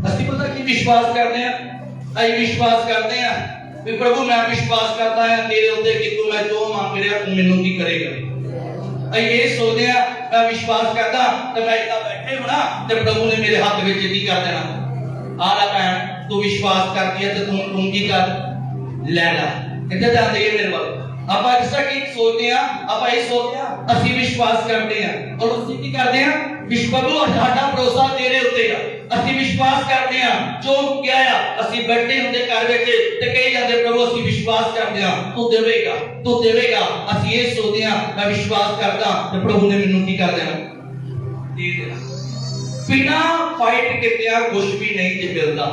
Speaker 1: ਅਸੀਂ ਪਤਾ ਕੀ ਵਿਸ਼ਵਾਸ ਕਰਦੇ ਹਾਂ? ਅਸੀਂ ਵਿਸ਼ਵਾਸ ਕਰਦੇ ਹਾਂ भी प्रभु मैं विश्वास करता है तेरे उत्ते कि तू मैं जो मांग रहा तू मैनू की करेगा। अई ये सोचदे आ मैं विश्वास करदा ते मैं इदा बैठे होना ते प्रभु ने मेरे हाथ विच की कर देना, आ ला भैन तू विश्वास करदी है ते तू की कर ले ला। इधर ध्यान दिए मेरे वाल आप जिस तरह की सोचते हैं आप ये सोचते हैं असि विश्वास करते हैं और असि की करते हैं प्रभु साडा भरोसा तेरे उत्ते है, असि विश्वास करते हैं जो क्या है असि बैठे हुंदे घर विच ते कही जांदे प्रभु असि विश्वास करते हैं तू देवेगा असि ये सोचते हैं मैं विश्वास करदा ते प्रभु ने मैनू की कर देना दे देना। बिना फाइट कितिया कुछ भी नहीं मिलता,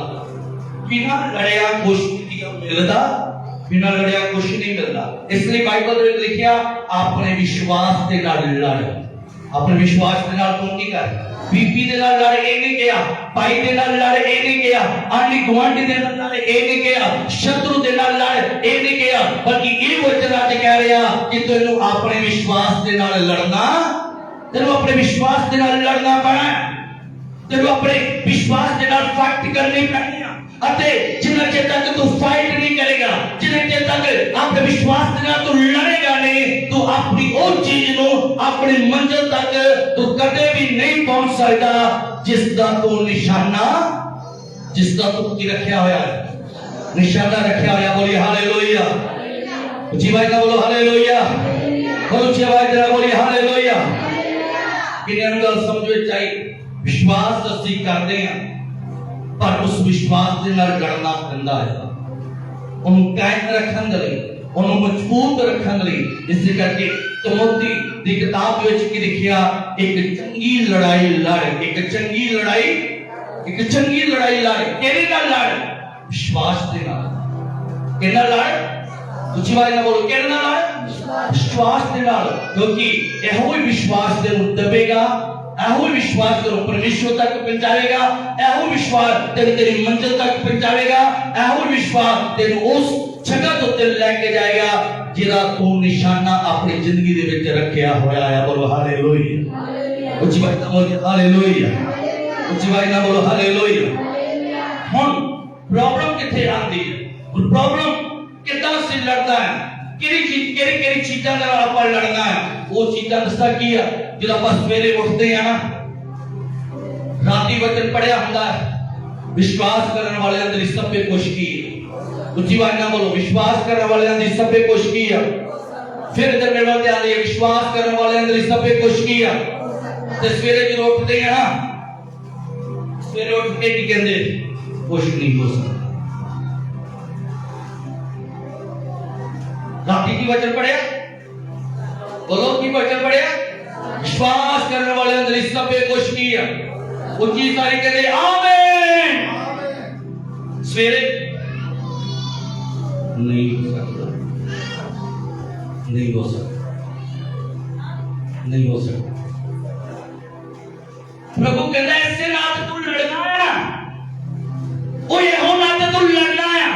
Speaker 1: बिना लड़िया कुछ नहीं मिलता, बिना लड़िया कुछ नहीं मिलता। इसलिए बाइबल में लिखिया अपने विश्वास के नाल लड़, अपने विश्वास के नाल तू की कर बीबी दे नाल लड़ ए नहीं किया, भाई दे नाल लड़ ए नहीं किया, आंधी गुआंढी दे नाल लड़ ए नहीं किया, शत्रु दे नाल लड़ ए नहीं किया, बल्कि ये वचन आज कह रहा कि तैनू अपने विश्वास के नाल लड़ना, तैनू अपने विश्वास के नाल लड़ना पैना, तैनू अपने विश्वास के नाल फाइट करनी पैनी है। जिन्ना चेर तक तू फाइट नहीं करेगा, जिन्ना चेर तक अपने विश्वास के नाल तू लड़ेगा नहीं, तू अपनी वो चीज नो अपनी मंजिल तक तू कदे भी नहीं पहुंच सकता जिसका तू निशाना, जिसका तू की रखा होया है, निशाना रखा होया। बोलिए हालेलुया, ऊंची आवाज में बोलो हालेलुया, बोलो ऊंची आवाज में बोलिए हालेलुया। किन्हें गल समझो चाहिए विश्वास असि करते हैं पर उस विश्वास के नाल लड़ना पैंदा है, उन्हें कायम रखने लई, उन्हें मजबूत रखने लई। इस करके तिमोथी दी किताब विच की लिखिया एक चंगी लड़ाई लड़, एक चंगी लड़ाई, एक चंगी लड़ाई लड़, केदे नाल लड़? विश्वास दे नाल। केदे नाल लड़? ऊंची आवाज नाल बोलो केदे नाल लड़? विश्वास दे नाल, क्योंकि एहो ही विश्वास दे दबेगा, एहो विश्वास तेरे परमेश्वर तक पहुंचाएगा, एहो विश्वास तेरी मंजिल तक पहुंचाएगा, एहो विश्वास तेरे उस जगह उत्ते लेके जाएगा जिहदा तू निशाना अपनी जिंदगी दे विच रखिया होया है। बोलो हालेलुया, ऊंची आवाज नाल बोलो हालेलुया, ऊंची आवाज नाल बोलो हालेलुया। हुण प्रॉब्लम किथे आंदी है? प्रॉब्लम किदां से लड़दा है, केड़ी चीज़ां नाल आपां लड़ना है, वो चीज़ां दस्सा की है जो आप सवेरे उठते हैं ना, राती वचन पढ़िया हुंदा है विश्वास करने वाले अंदर सब पे कुछ की है। ऊंची आवाज नाल बोलो विश्वास करने वाले अंदर सब पे कुछ की है। फिर इधर मेरे वाल ध्यान दिए विश्वास करने वाले अंदर सब पे कुछ की है। ते सवेरे जो उठते हैं ना, सवेरे उठ के की कहंदे कुछ नहीं हो सकता। राती की वचन पढ़िया, बोलो की वचन पढ़िया, विश्वास करने वाले अंदर इस सब पे कुछ किया, ऊंची सारी कहते आमीन। सवेरे नहीं हो सकता, नहीं हो सकता, नहीं हो सकता। प्रभु कहता है इससे ना तो तू लड़ना है, वो ये हो ना तो तू लड़ना है।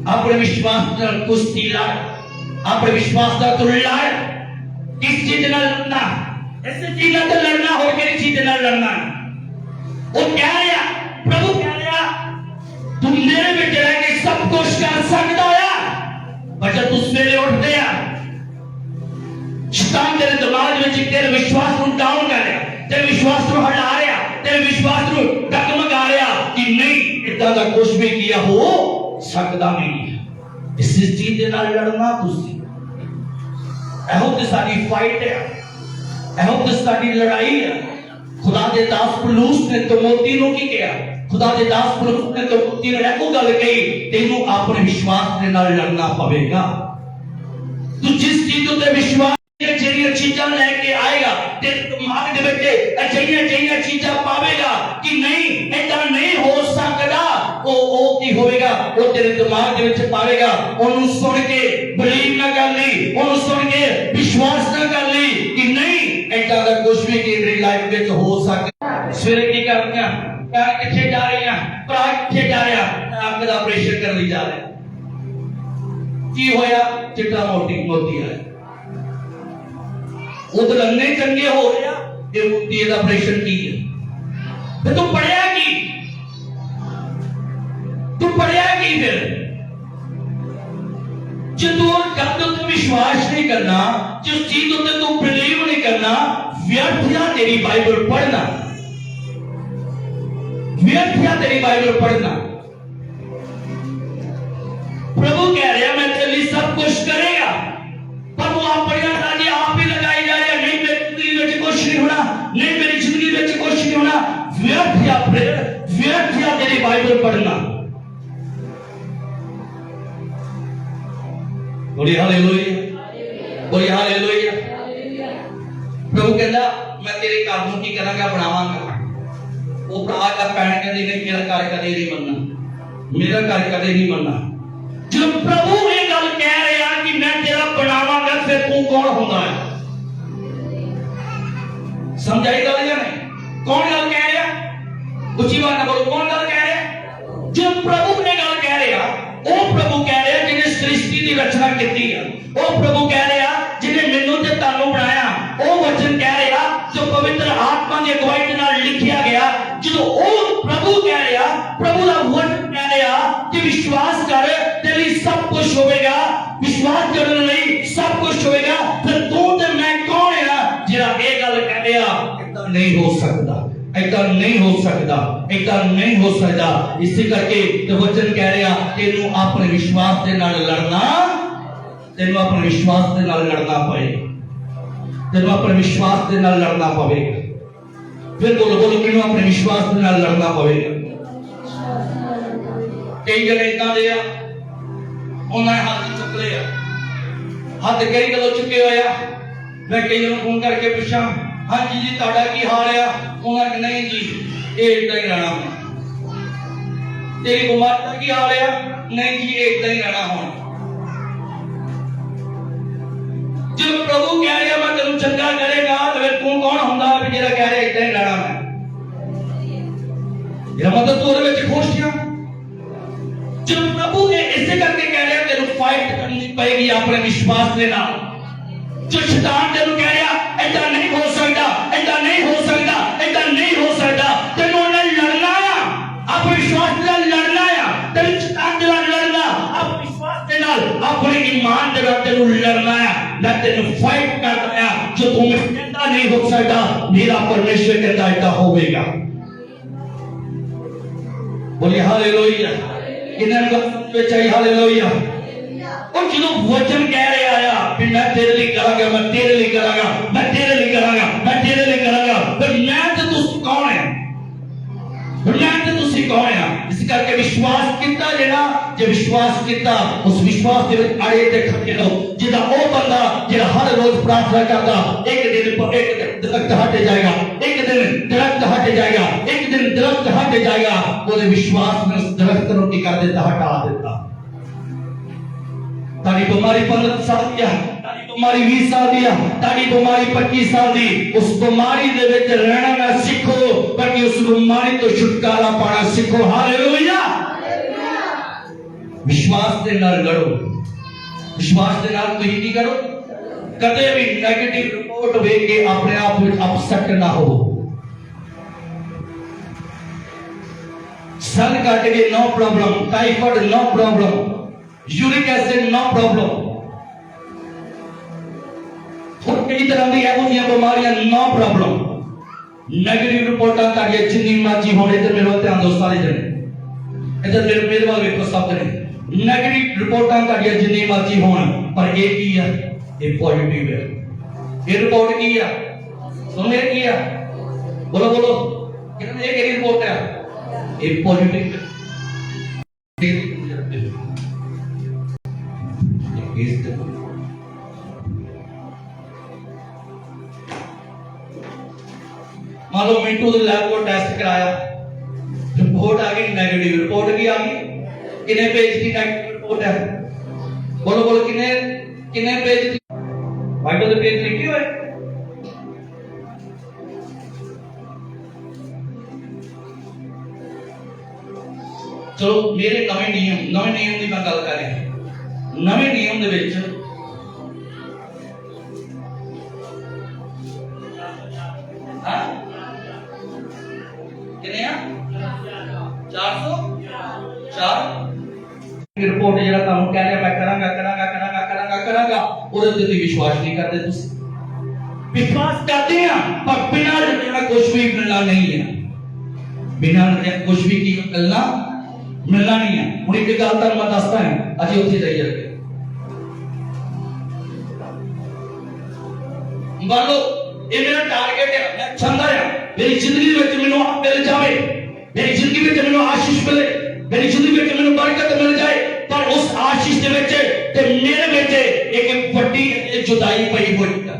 Speaker 1: अपने विश्वास का कुश्ती लड़, अपने विश्वास का तू लड़। किस चीज नाल लड़ना? ऐसे चीज नाल लड़ना हो के चीज नाल लड़ना। वो कह रहा प्रभु कह रहा तू मेरे में रह के सब कुछ कर सकता है, पर जब तू सवेरे उठते हैं शैतान तेरे दिमाग में तेरे विश्वास को डाउन कर रहा, तेरे विश्वास को हटा रहा, तेरे विश्वास को डगमगा रहा कि नहीं इतना का कुछ भी किया हो सकता नहीं है। इस चीज के नाल लड़ना तुसी एहो ते साडी फाइट है, एहो ते साडी लड़ाई है। खुदा दे दास पौलुस ने तिमोथी नु की किया, खुदा दे दास पौलुस ने तिमोथी नु एको गल कही तेनू अपने विश्वास के नाल लड़ना पवेगा। तू जिस चीज ते विश्वास ਜਿਹੜੀਆਂ ਚੀਜ਼ਾਂ ਲੈ ਕੇ ਆਏਗਾ ਤੇ ਦਿਮਾਗ ਦੇ ਵਿੱਚ ਅਜਿਹੀਆਂ ਚੀਜ਼ਾਂ ਪਾਵੇਗਾ ਕਿ ਨਹੀਂ ਇਦਾਂ ਨਹੀਂ ਹੋ ਸਕਦਾ, ਉਹ ਕੀ ਹੋਵੇਗਾ, ਉਹ ਤੇਰੇ ਦਿਮਾਗ ਦੇ ਵਿੱਚ ਪਾਵੇਗਾ। ਉਹਨੂੰ ਸੁਣ ਕੇ ਬਲੀਵ ਨਾ ਕਰ ਲਈ, ਉਹਨੂੰ ਸੁਣ ਕੇ ਵਿਸ਼ਵਾਸ ਨਾ ਕਰ ਲਈ ਕਿ ਨਹੀਂ ਇਦਾਂ ਦਾ ਕੁਝ ਵੀ ਤੇਰੀ ਲਾਈਫ ਵਿੱਚ ਹੋ ਸਕਦਾ। ਸਵੇਰੇ ਕੀ ਕਰਦੀਆਂ यार किथे जा रहे हैं, भरा किथे जा रहे हैं, आंख का ऑपरेशन कर ली जा रहे की होया, चिट्टा मोती है उधर अन्ने चंगे हो रहा ये मोती का ऑपरेशन की है। तू पढ़िया की फिर जो तू गल के उत्ते विश्वास नहीं करना, जिस चीज उत्ते तू बिलीव नहीं करना, व्यर्थ है तेरी बाइबल पढ़ना, व्यर्थ है तेरी बाइबल पढ़ना। प्रभु कह रहा मैं तेरे लिए सब कुछ करेगा, पर वो अपनी अंदाजे आप ही लगाई जा रहा, नहीं मेरी जिंदगी में कुछ नहीं होना, नहीं मेरी जिंदगी में कुछ नहीं होना। व्यर्थ या व्यर्थ या तेरी बाइबल पढ़ना। बोली हालेलुया, बोली हालेलुया। प्रभु कहता मैं तेरे घर ਨੂੰ ਕੀ ਕਰਾਂਗਾ, ਬਣਾਵਾਂਗਾ। ਉਹ ਭਰਾ ਦਾ ਪੈਣ ਕਹਿੰਦੇ ਨਹੀਂ ਮੇਰਾ ਘਰ ਕਦੇ ਨਹੀਂ ਬਣਨਾ, ਮੇਰਾ ਘਰ ਕਦੇ ਨਹੀਂ ਬਣਨਾ। जब प्रभु ये गल कह रहा कि मैं तेरा बनावांगा, फिर तू कौन होता है? समझाई गल या नहीं? कौन गल कह रहा? उची बात ना बोलो, कौन गल कह रहा? जब प्रभु ने गल कह रहा, वो प्रभु कह रहा जिन्हें सृष्टि की रचना की है, वो प्रभु कह रहा जिन्हें मैनू ते तानू बनाया, वो वचन कह रहा जो पवित्र आत्मा की अगुवाई के नाल लिखिया गया। जो वो प्रभु कह रहा, प्रभु का वचन कह रहा कि विश्वास कर तेरी सब कुछ होगा, विश्वास करने नहीं सब कुछ होगा। फिर तू ते मैं कौन है जिहड़ा ये गल कह रहा इतना नहीं हो सकता, ऐसा नहीं हो सकता, ऐसा नहीं हो सकता। इसी करके तो वचन कह रहा तेनू अपने विश्वास के नाल लड़ना, तेनू अपने विश्वास के नाल लड़ना पड़ेगा, तेनू अपने विश्वास के नाल लड़ना पड़ेगा। फिर बोलो बोलो तेनू अपने विश्वास के नाल लड़ना पड़ेगा। कई जने इतना दे उन्हें हाथ चुक लिया, हाथ कई गलों चुके हुए। मैं कई जन फोन करके पूछा हाँ जी जी ताड़ा की हाल है, उन्हें नहीं जी ये इतना ही रहना है। तेरी बीमारी का की हाल है, नहीं जी ये इतना ही रहना होना। जब प्रभु कह रहा मैं तेन चंगा करेगा, तो फिर तू कौन होंदा भी जेड़ा कह रहा इतना ही रहना मैं? मेरा मतलब तू ਉਹਦੇ ਵਿੱਚ खुश है। जब प्रभु ने इसे करके कह रहा तेरे फाइट करनी पड़ेगी अपने विश्वास के नाल। जो शैतान तेरे कह रहा ऐसा नहीं हो सकता, ऐसा नहीं हो सकता, ऐसा नहीं हो सकता, तेनों ने लड़ना है अपने विश्वास के नाल, लड़ना है तेरे शैतान के नाल लड़ना, अपने विश्वास के नाल, अपने ईमान के नाल तेनों लड़ना है। मैं तेनों फाइट करता है जो तुम कहता नहीं हो सकता, मेरा परमेश्वर कहता ऐसा होगा। बोलिए हालेलुया, हालेलुया। और जो वचन कह रहा आया कि मैं तेरे लिए करांगा, मैं तेरे लिए करांगा, मैं तेरे लिए करांगा, मैं तेरे लिए करांगा, पर मैं तो तुसी कौन है? मैं तो तुसी कौन है? इस करके विश्वास कितना लेना, जो विश्वास कितना उस विश्वास के अड़े ते खड़े रहो। जिदा वो बंदा जिदा हर रोज प्रार्थना करता, एक दिन एक दरख्त हट जाएगा, एक दिन दरख्त हट जाएगा, एक दिन दरख्त हट जाएगा। वो विश्वास में उस दरख्त को क्या कर देता, हटा देता। तारी बीमारी 15 साल दिया, तारी बीमारी 20 साल दिया, तारी बीमारी 25 साल दी, उस बीमारी दे विच रहना ना सीखो, बल्कि उस बीमारी तो छुटकारा पाना सीखो। हालेलुया। विश्वास के नाल लड़ो, विश्वास के नाल तुसीं की करो, कदे भी नेगेटिव रिपोर्ट वेख के अपने आप में अपसेट ना हो। सन कट के no problem, typhoid no problem, uric acid no problem, और कई तरह की ऐसी बीमारियां नो प्रॉब्लम। नेगेटिव रिपोर्ट करिए जिन्नी मर्जी होने, इधर मेरे ध्यान दो सारे जने, इधर मेरे वाल वेखो सब जने। नेगेटिव रिपोर्ट करिए जिन्नी मर्जी होने, पर ये की है, ये पॉजिटिव है। ये रिपोर्ट की है, सुनिए की है, बोलो बोलो, कितने एक रिपोर्ट है, ये पॉजिटिव है। मान लो मिंटू ने लैब को टेस्ट कराया, रिपोर्ट आ गई नेगेटिव, रिपोर्ट की आ गई, कितने पेज की नेगेटिव रिपोर्ट है? बोलो बोलो कितने कितने पेज की? बाइबल के पेज लिखे हुए। चलो मेरे नवे नियम की मैं गल कर रहा। नवे नियम दे विच कितने 404 रिपोर्ट ਜਿਹੜਾ ਤੁਹਾਨੂੰ ਕਹਿ ਰਿਹਾ ਮੈਂ ਕਰਾਂਗਾ ਉਹਦੇ ਤੇ ਤੁਸੀਂ ਵਿਸ਼ਵਾਸ ਨਹੀਂ ਕਰਦੇ ਤੁਸੀਂ विश्वास करते हैं पर बिना रिजल्ट कुछ भी मिलना नहीं है बिना रिजल्ट कुछ भी की मिलना नहीं है हूँ एक गल तुहानू मैं दसदा है अजे उत्थे जाइए मान लो ये मेरा टारगेट है मैं चाहता है मेरी जिंदगी में मैनू मिल जाए मेरी जिंदगी में मैनू आशीष मिले मेरी जिंदगी में मैनू बरकत मिल जाए पर उस आशीष के विच ते मेरे विच एक बड़ी जुदाई पई हुई है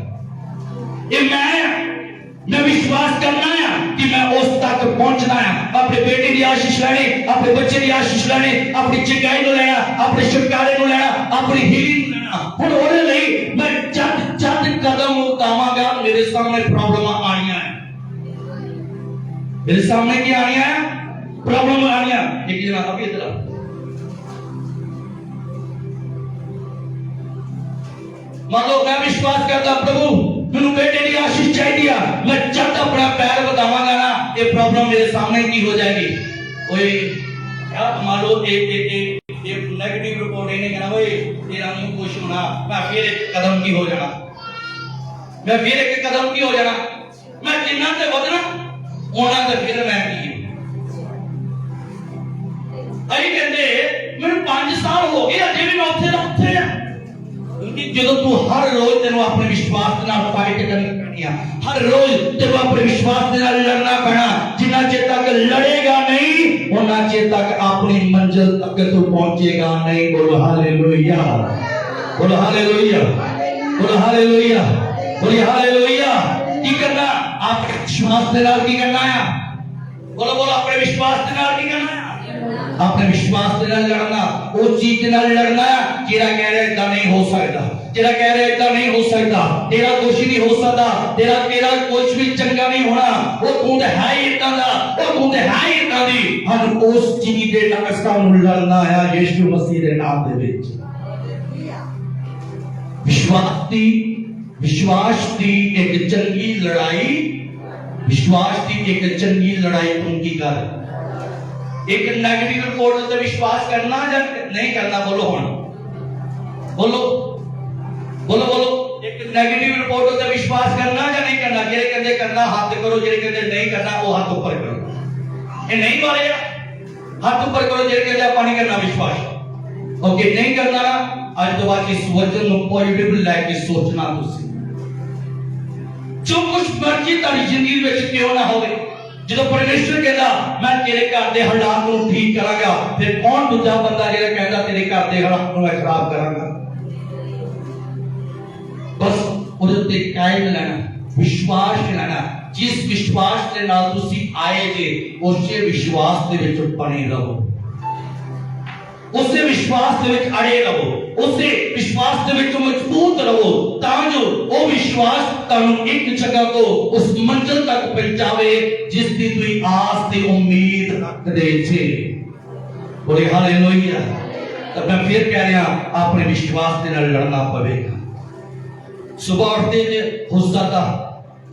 Speaker 1: ये मैं विश्वास करना है कि मैं उस तक पहुंचना है अपने बेटे की आशीष लेनी अपने बच्चे की आशीष लेनी अपनी चंगाई को लेना अपने छुटकारे को लेना अपनी हीलिंग को लेना हुण ओदे लई मैं चंद कदम उठावांगा मेरे सामने प्रॉब्लम आनियां है मेरे सामने क्या आनियां है प्रॉब्लम आनियां एक जना अभी इधर मान लो मैं विश्वास करता प्रभु मैनू बेटे की आशीष चाहिए मैं जब अपना पैर बतावांगा ना ये प्रॉब्लम मेरे सामने की हो जाएगी ओए यार मान लो एक नेगेटिव रिपोर्ट इन्हें कहना ओए तेरा नहीं कुछ होना मैं फिर एक कदम की हो जाना मैं फिर एक कदम की हो जाना मैं जिन्ना ते वधना ओना ते फिर मैं की आई कहते मैनू 5 साल हो गए अजे भी मैं उत्थे दा उत्थे आ ਜਦੋਂ ਤੂੰ ਹਰ ਰੋਜ਼ ਤੈਨੂੰ ਆਪਣੇ ਵਿਸ਼ਵਾਸ ਦੇ ਨਾਲ ਫਾਈਟ ਕਰਨੀ ਪੈਣੀ ਆ ਹਰ ਰੋਜ਼ ਤੈਨੂੰ ਆਪਣੇ ਵਿਸ਼ਵਾਸ ਦੇ ਨਾਲ ਲੜਨਾ ਪੈਣਾ ਜਿੰਨਾ ਚਿਰ ਤੱਕ ਲੜੇਗਾ ਨਹੀਂ ਉਹਨਾਂ ਚਿਰ ਤੱਕ ਆਪਣੀ ਮੰਜ਼ਿਲ ਤੱਕ ਤੂੰ ਪਹੁੰਚੇਗਾ ਨਹੀਂ ਬੋਲ ਹਾਲੇਲੂਇਆ ਬੋਲ ਹਾਲੇਲੂਇਆ ਬੋਲ ਹਾਲੇਲੂਇਆ ਬੋਲ ਹਾਲੇਲੂਇਆ ਕੀ ਕਰਨਾ ਆਪਣੇ ਵਿਸ਼ਵਾਸ ਦੇ ਨਾਲ ਕੀ ਕਰਨਾ ਆ ਬੋਲੋ ਬੋਲੋ ਆਪਣੇ ਵਿਸ਼ਵਾਸ ਦੇ ਨਾਲ ਕੀ ਕਰਨਾ ਆ अपने विश्वास के नाल लड़ना उस चीज के नाल लड़ना जेड़ा कह रहा है इतना नहीं हो सकता जेड़ा कह रहा है इतना नहीं हो सकता तेरा कुछ नहीं हो सकता तेरा कुछ भी चंगा नहीं होना वो तू तो है ही इतना दा वो तू तो है ही इतना दी हम उस चीज दे नाल सानू लड़ना है यीशु मसीह दे नाम दे विच विश्वास दी एक चंगी लड़ाई विश्वास दी एक चंगी लड़ाई तुम की कर एक नेगेटिव रिपोर्ट पे विश्वास करना या नहीं करना बोलो हुण बोलो बोलो बोलो एक नेगेटिव रिपोर्ट पे विश्वास करना या नहीं करना जेरे कहंदे करना हाथ करो जेरे कहंदे नहीं करना वो हाथ ऊपर करो ये नहीं बोले हाथ ऊपर करो जेरे कहंदे पानी करना विश्वास ओके नहीं करना ना आज तो बाद इस वचन नु पॉजिटिव लेके सोचना तुसी जो कुछ मर्जी तारी जिंदगी में क्यों ना होवे जो परमेश्वर कहता मैं तेरे घर के हालात को ठीक करांगा फिर कौन दूसरा बंदा जेड़ा कहता तेरे घर के हालात को मैं खराब करांगा बस उहदे ते कायम लेना विश्वास लेना जिस विश्वास के नाल तुसी आए जे उसे विश्वास दे विच बने रहो उसे विश्वास दे विच अड़े रहो उसे विश्वास दे विच मजबूत रहो ताकि वो विश्वास तानू एक जगह को उस मंजिल तक पहुंचावे जिस दी तुई आस ते उम्मीद रखदे छे बोले हालेलुया तब मैं फिर कह रहा अपने विश्वास दे नाल लड़ना पवेगा सुबह उठते हो सकता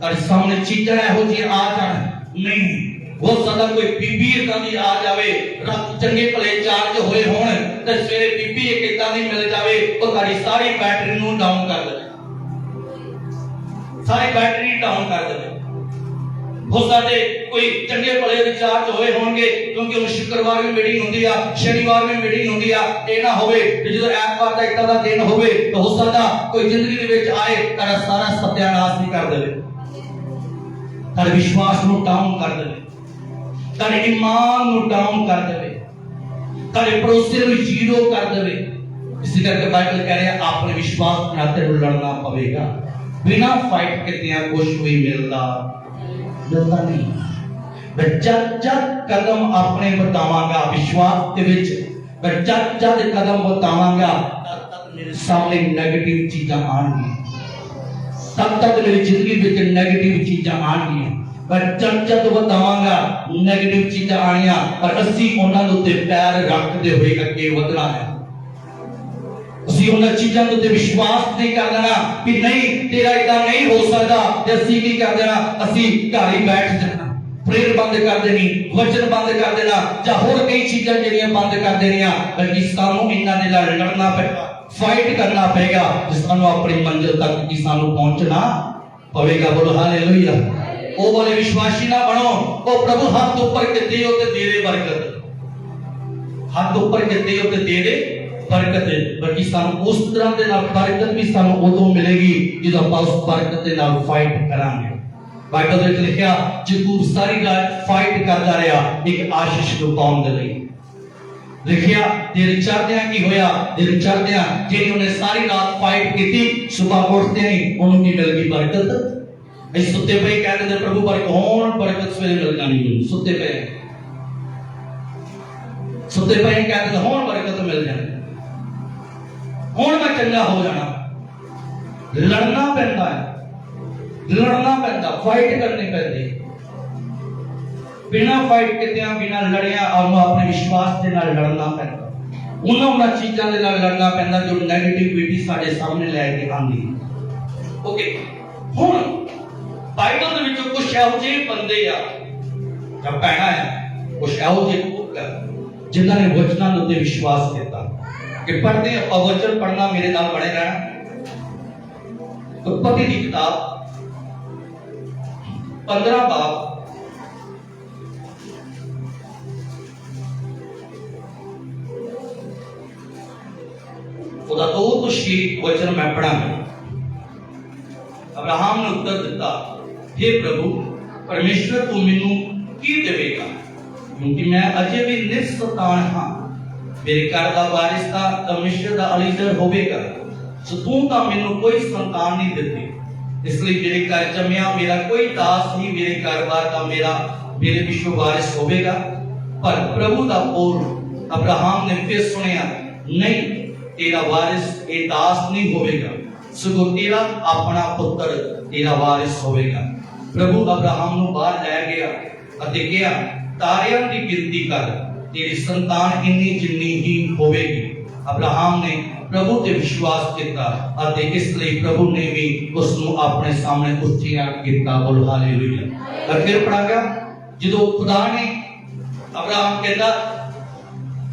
Speaker 1: तारे सामने चीज़ां एहो जी आ जाण नहीं हो सकता कोई बीबी इदां दी आ जावे रात चंगे भले चार्ज होए होण ते सवेरे बीबी एक इदां दी मिल जावे ओ तारी सारी बैटरी नु डाउन कर देवे सारी बैटरी डाउन कर देवे हो सकते कोई चंगे भले रिचार्ज होए होंगे क्योंकि उन शुक्रवार में मीटिंग होंदी आ शनिवार में मीटिंग होंदी आ ए ना होवे ते जदों ऐतवार दा इदां दा दिन होवे तो हो सकता कोई जिंदगी दे विच आए तारा सारा सत्यानाश नहीं कर देवे तारे विश्वास नु डाउन कर देवे तारे ईमान नु डाउन कर देवे तारे भरोसे नु जीरो कर देवे इसी करके बाइबल कह रहा है अपने विश्वास नाते लड़ना पवेगा बिना फाइट किए कुछ भी मिलता नहीं मैं जद कदम अपने बतावांगा विश्वास के विच मैं जद कदम बतावांगा तब मेरे सामने नेगेटिव चीज़ां आएंगी तब मेरी जिंदगी में नेगेटिव चीज़ां आएंगी पर जब बतावांगा नेगेटिव चीज़ां आनियां पर असी उन्हां दे उत्ते पैर रखते हुए अगे वधना है असी उन्हां चीज़ां दे उत्ते विश्वास नहीं कर देना कि नहीं तेरा इदां नहीं हो सकता ते असी की कर देना असी घर ही बैठ जाना प्रेयर बंद कर देनी, वचन बंद कर देना, या होर कई चीज़ां जिहड़ियां बंद कर देनियां, बल्कि सानू इन्हां दे नाल लड़ना पेगा, फाइट करना पेगा, जिस सानू अपनी मंजिल तक की सानू पहुंचना पवेगा। बोलो हालेलुया। ओ वाले विश्वासी ना बनो, ओ प्रभु हाथ ऊपर किते हो ते दे दे बरकत, हाथ ऊपर किते हो ते दे दे बरकत, बल्कि सानू उस तरह दे नाल बरकत भी सानू उदों मिलेगी जदों आपां उस बरकत दे नाल फाइट करांगे। बाइबल ਵਿੱਚ ਲਿਖਿਆ ਯਾਕੂਬ ਸਾਰੀ ਰਾਤ फाइट करता रहा एक आशीष ਨੂੰ ਪਾਉਣ ਦੇ ਲਈ। लिखिया दिल चढ़दिया की होया, दिल चढ़दिया जेडी उन्हें सारी रात फाइट की थी, सुबह उठते ही उन्होंने मिल गई बरकत। इस सुते पे कहते थे प्रभु बरकत होन, बरकत सवेरे मिल जानी है। सुते पे कहते थे होन बरकत मिल जानी, होन मैं चंगा हो जाना। लड़ना पैंदा है, लड़ना पैंदा, फाइट करनी पैंदी, बिना फाइट कितिया बिना लड़िया और अपने विश्वास के नाल लड़ना पैंदा। उन्होंने चीज़ों के नाल लड़ना पैंदा जो नेगेटिविटी साडे सामने लेके आंदी। ओके, हुण बाइबल दे विच कुछ ऐहो ਜਿਹੇ बंदे आ जब पैना है, कुछ ऐहो ਜਿਹੇ लोग आ जिन्हां ने वचनां दे उत्ते विश्वास किया कि पढ़दे ਆਪਾਂ वचन पढ़ना मेरे नाल बने रहना। उत्पत्ति की किताब 15 बाब तो 2 वचन मैं पढ़ा। अब्राहम ने उत्तर दिता, हे प्रभु परमेश्वर तू मैनू की देवेगा, क्योंकि मैं अजे भी निसंतान हाँ, मेरे घर का वारिस का मिस्र का अलीजर होवेगा, सो तू तो मैनू कोई संतान नहीं देती, इसलिए मेरे घर जमया मेरा कोई दास ही मेरे घर बार का मेरे विश्व वारिस होवेगा। पर प्रभु का बोल अब्राहम ने फिर सुनिया, नहीं तेरा वारिस ए दास नहीं होवेगा, सगों तेरा अपना पुत्र तेरा वारिस होवेगा। प्रभु अब्राहम ਨੂੰ ਬਾਹਰ ਲੈ ਗਿਆ ਅਤੇ ਕਿਹਾ, ਤਾਰਿਆਂ ਦੀ ਗਿਣਤੀ ਕਰ, तेरी संतान इन्नी जिन्नी ही होवेगी। अब्राहम ने प्रभु ते विश्वास किया ਅਤੇ ਇਸ ਲਈ प्रभु ने भी ਉਸ ਨੂੰ ਆਪਣੇ ਸਾਹਮਣੇ ਉੱਚੀਆਂ ਕੀਤਾ। बोल हालेलुया। और फिर पढ़ा गया ਜਦੋਂ खुदा ने अब्राहम कहता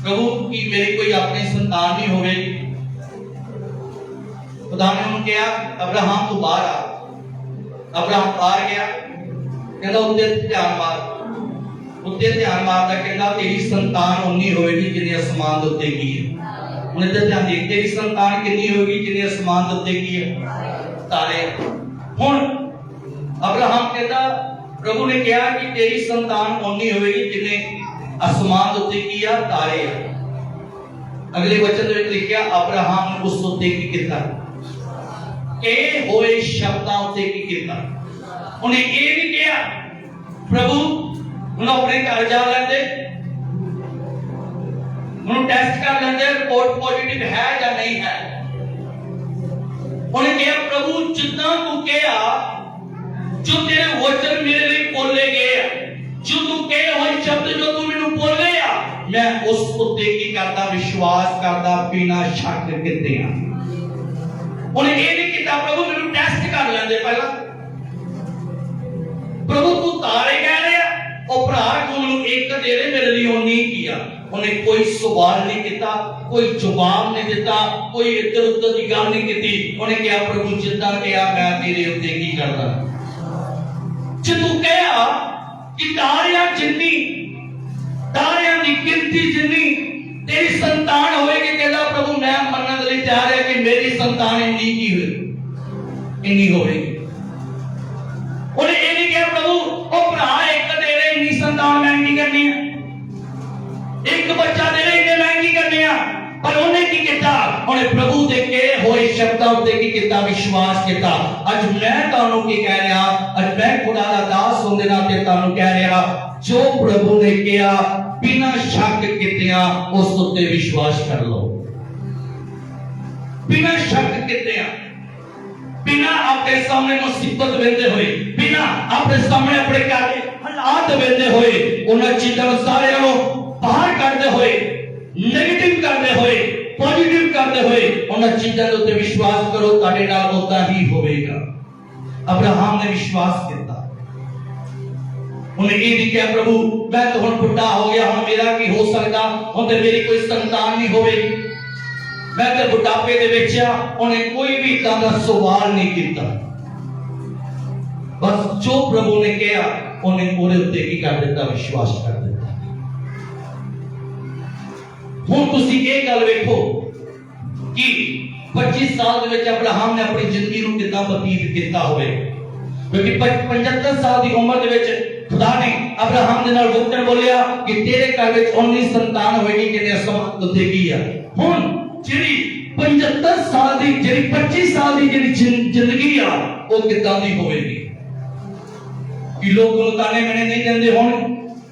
Speaker 1: प्रभु की मेरी कोई अपनी संतान नहीं होवेगी, खुदा ने उन्हें कहा अब्राहम तू बाहर आ। अब्राहम बाहर गया, कहता उत्ते ध्यान मार, उत्ते ध्यान मारता कहता तेरी संतान उन्नी होगी जिन्हें आसमान दे उत्ते की है। उन्हें तो ध्यान दे, तेरी संतान कितनी होगी जिन्हें आसमान दे उत्ते की है, तारे। हुण अब्राहम कहता प्रभु ने कहा कि तेरी संतान उन्नी होगी जिन्हें आसमान उत्ते की है, तारे। अगले वचन में लिखा अब्राहम ने उस उत्ते की किया, के होए शब्दां उत्ते की किया। उन्हें ये भी कहा प्रभु उन्हें अपने घर जा लेंदे, उन्हें टेस्ट कर लेंदे रिपोर्ट पॉजिटिव है या नहीं है। उन्हें कहा प्रभु जितना तू कहा, जो तेरे वचन मेरे लिए बोले गए, जो तू कहे हुए शब्द जो तू मैनू बोले आ, मैं उस उत्ते की करता विश्वास करता बिना शक किते आ। उन्हें ये नहीं किया प्रभु मैनू टेस्ट कर लेंदे पहला, प्रभु तू तारे कह रहे और भरा तू मैनू एक दे रहे, मेरे लिए वो नहीं किया। उन्हें कोई सवाल नहीं किया, कोई जवाब नहीं दिता, कोई इधर उधर की गल नहीं की। उन्हें कहा प्रभु जिदा कहा मैं तेरे उत्ते की करदा, जे तू कहा कि तारियां जिन्नी, तारियां की गिनती जिन्नी तेरी संतान होएगी, कहता प्रभु मैं मनने के लिए तैयार है कि मेरी संतान इन्नी की हुई, इन्नी होएगी। उन्हें ये नहीं कहा प्रभु ओ भरा एक दे रहे इन्नी संतान महंगी करनी है, एक बच्चा दे रहे इन्ने महंगी करनी है। पर उन्हें की किया, उन्हें प्रभु दे के होए शब्दां उत्ते की किया विश्वास किया। अज मैं तुहानू की कह रहा, अज मैं खुदा दा दास होंदे नाते तुहानू कह रहा, जो प्रभु ने कहा बिना शक कितिया उस उत्ते विश्वास कर लो, बिना शक कितिया, बिना अपने सामने मुसीबत वेंदे हुए, बिना अपने सामने अपने घर के हालात वेंदे हुए, उन्हां चीज़ां सारे बाहर करते हुए, नेगेटिव करते हुए, पॉजिटिव करते हुए उन्हां चीज़ां दे उत्ते विश्वास करो, तुहाडे नाल उदां ही होवेगा। अब्राहम ने विश्वास किया, उन्हें ये दिखा प्रभु मैं तो हुण बुढ़ा हो गया, हुण मेरा की हो सकता, हुण ते मेरी कोई संतान नहीं होवेगी, मैं तो बुढ़ापे दे विच आ। उन्हें कोई भी इदां दा सवाल नहीं किया, बस जो प्रभु ने कहा उन्हें पूरे उत्ते की कर दिता, विश्वास कर दिता। हुण तुसीं ये गल वेखो कि 25 साल दे विच अब्राहम ने अपनी जिंदगी नूं किदां बतीत किया होवे, क्योंकि 75 साल की उम्र दे विच खुदा ने अब्राहम दे नाल वचन बोलिया कि तेरे घर विच 19 संतान होएगी, किने समां देगी आ। हुण जेड़ी 75 साल दी जेड़ी 25 साल दी जेड़ी जिंदगी आ वो किदां दी होवेगी, कि लोग उन्हें ताने मैंने नहीं देंदे होणगे,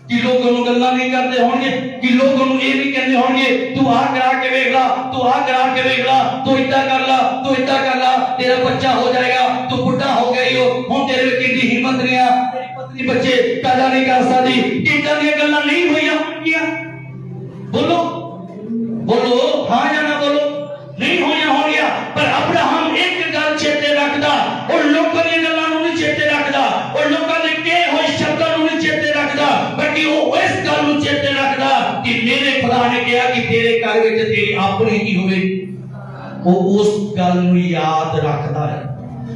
Speaker 1: कि लोग उन्हें गल्लां नहीं करते होणगे, कि लोग उन्हें ये नहीं कहते होणगे तू आ करा के वेख ला, तू आ करा के वेख ला, तू इतना कर ला, तू इतना कर ला, तेरा बच्चा हो जाएगा, तू बुढ़ा हो गई हो, हुण तेरे विच इतनी हिम्मत नहीं आ, तेरी पत्नी बच्चे पैदा नहीं कर सकती, इदां दी गल्लां नहीं होईयां। बोलो बोलो हां या ना बोलो, नहीं होईयां। पर अब्राहम एक गल चेते रखदा, और लोकां दी गल्लां नूं नहीं चेते रखदा, और लोकां दे कहे होए शब्दां नूं नहीं चेते रखदा, बल्कि वो इस गल नूं चेते रखदा कि मेरे खुदा ने कहा कि तेरे घर विच तेरी अपनी की होवेगी, वो उस गल नूं याद रखदा है।